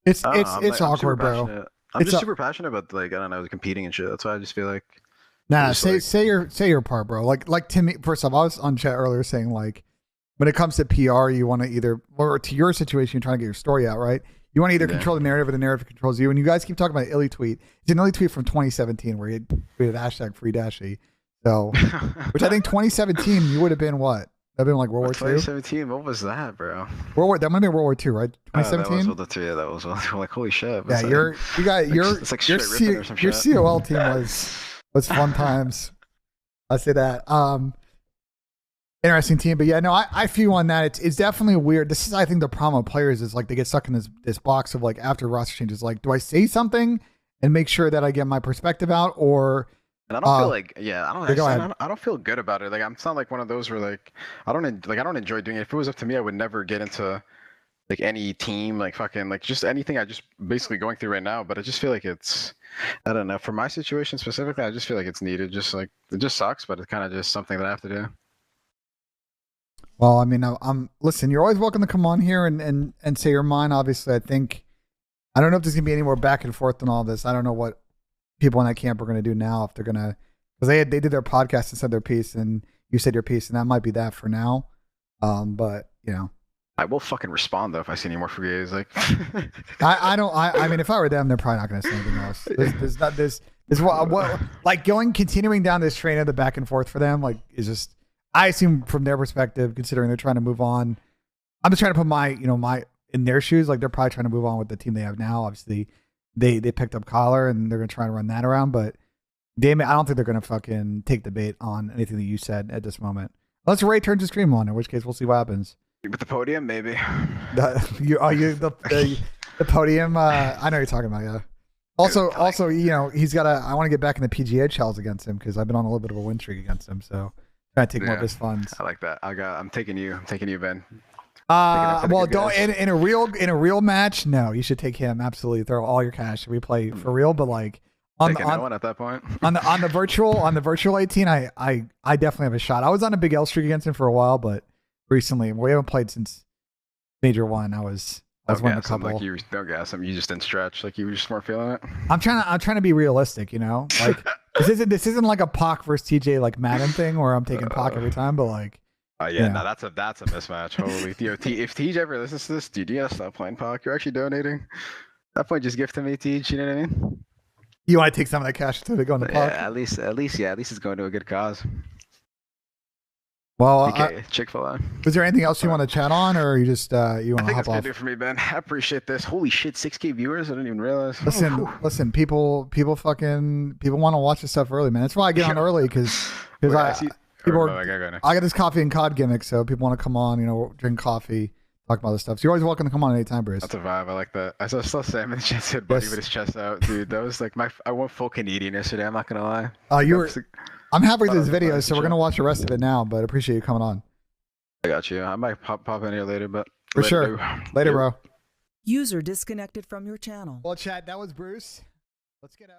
It's I don't know. it's I'm awkward, super bro. passionate. I'm just super passionate about like I don't know competing and shit. That's why I just feel like Nah, just, like, say your part, bro. Like to me, first off, I was on chat earlier saying like when it comes to PR, you want to either, or to your situation, you're trying to get your story out, right? You want to either control the narrative or the narrative controls you. And you guys keep talking about Illy tweet. It's an Illy tweet from 2017 where he tweeted hashtag free Dashy. So, which I think 2017 you would have been what? That'd been like World War II. 2017. What was that, bro? That might have been World War II, right? 2017. That was World War II. Yeah, that was like holy shit. Yeah, your COL team was fun times. I'll say that. Interesting team, but yeah, no, I feel on that. It's definitely weird. This is, I think, the problem with players is like they get stuck in this box of like after roster changes. Like, do I say something and make sure that I get my perspective out, or? And I don't feel like, I don't feel good about it. Like, I'm not like one of those where like I don't enjoy doing it. If it was up to me, I would never get into like any team, like fucking like just anything. I just basically going through right now. But I just feel like it's, I don't know. For my situation specifically, I just feel like it's needed. Just like it just sucks, but it's kind of just something that I have to do. Well, I mean, listen, you're always welcome to come on here and say your mind. Obviously, I don't know if there's gonna be any more back and forth than all this. I don't know what people in that camp are gonna do now, if they're gonna, because they did their podcast and said their piece, and you said your piece, and that might be that for now. But you know, I will fucking respond though if I see any more free A's. Like, I mean, if I were them, they're probably not gonna say anything else. There's what like continuing down this train of the back and forth for them, like is just. I assume from their perspective, considering they're trying to move on, I'm just trying to put my in their shoes. Like they're probably trying to move on with the team they have now. Obviously, they picked up Collar and they're gonna try and run that around. But damn it, I don't think they're gonna fucking take the bait on anything that you said at this moment. Unless Ray turns his stream on, in which case we'll see what happens. With the podium, maybe. The podium. I know you're talking about, yeah. Also, he's got I want to get back in the PGA challenge against him because I've been on a little bit of a win streak against him. So. Trying to take more of his funds. I like that. I'm taking you, Ben. Well, don't in a real match. No, you should take him. Absolutely, throw all your cash. We play for real, but like on at that point on the virtual 18, I definitely have a shot. I was on a big L streak against him for a while, but recently we haven't played since Major 1. I was one of a couple. Like don't gas him. You just didn't stretch. Like you were just more feeling it. I'm trying to be realistic. Like. This isn't like a Pac versus TJ like Madden thing where I'm taking Pac every time, but like. No, that's a mismatch. Holy, if TJ ever listens to this, dude, you gotta stop playing Pac. You're actually donating. At that point, just gift to me, TJ. You know what I mean? You want to take some of that cash to go into Pac? Yeah, at least it's going to a good cause. Well, Chick-fil-A. Was there anything else you want to chat on, or you just you want to hop off? I think that's gonna do it for me, Ben. I appreciate this. Holy shit, 6K viewers! I didn't even realize. Listen, people want to watch this stuff early, man. That's why I get on early because I got this coffee and cod gimmick, so people want to come on, drink coffee, talk about this stuff. So you're always welcome to come on anytime, Bruce. That's a vibe. I like that. I saw Sam in the chat said buddy with his chest out, dude. That was like I went full Canadian yesterday. I'm not gonna lie. I'm halfway through this video, so we're gonna watch the rest of it now. But appreciate you coming on. I got you. I might pop in here later, but for sure. Later, bro. User disconnected from your channel. Well, chat. That was Bruce. Let's get a.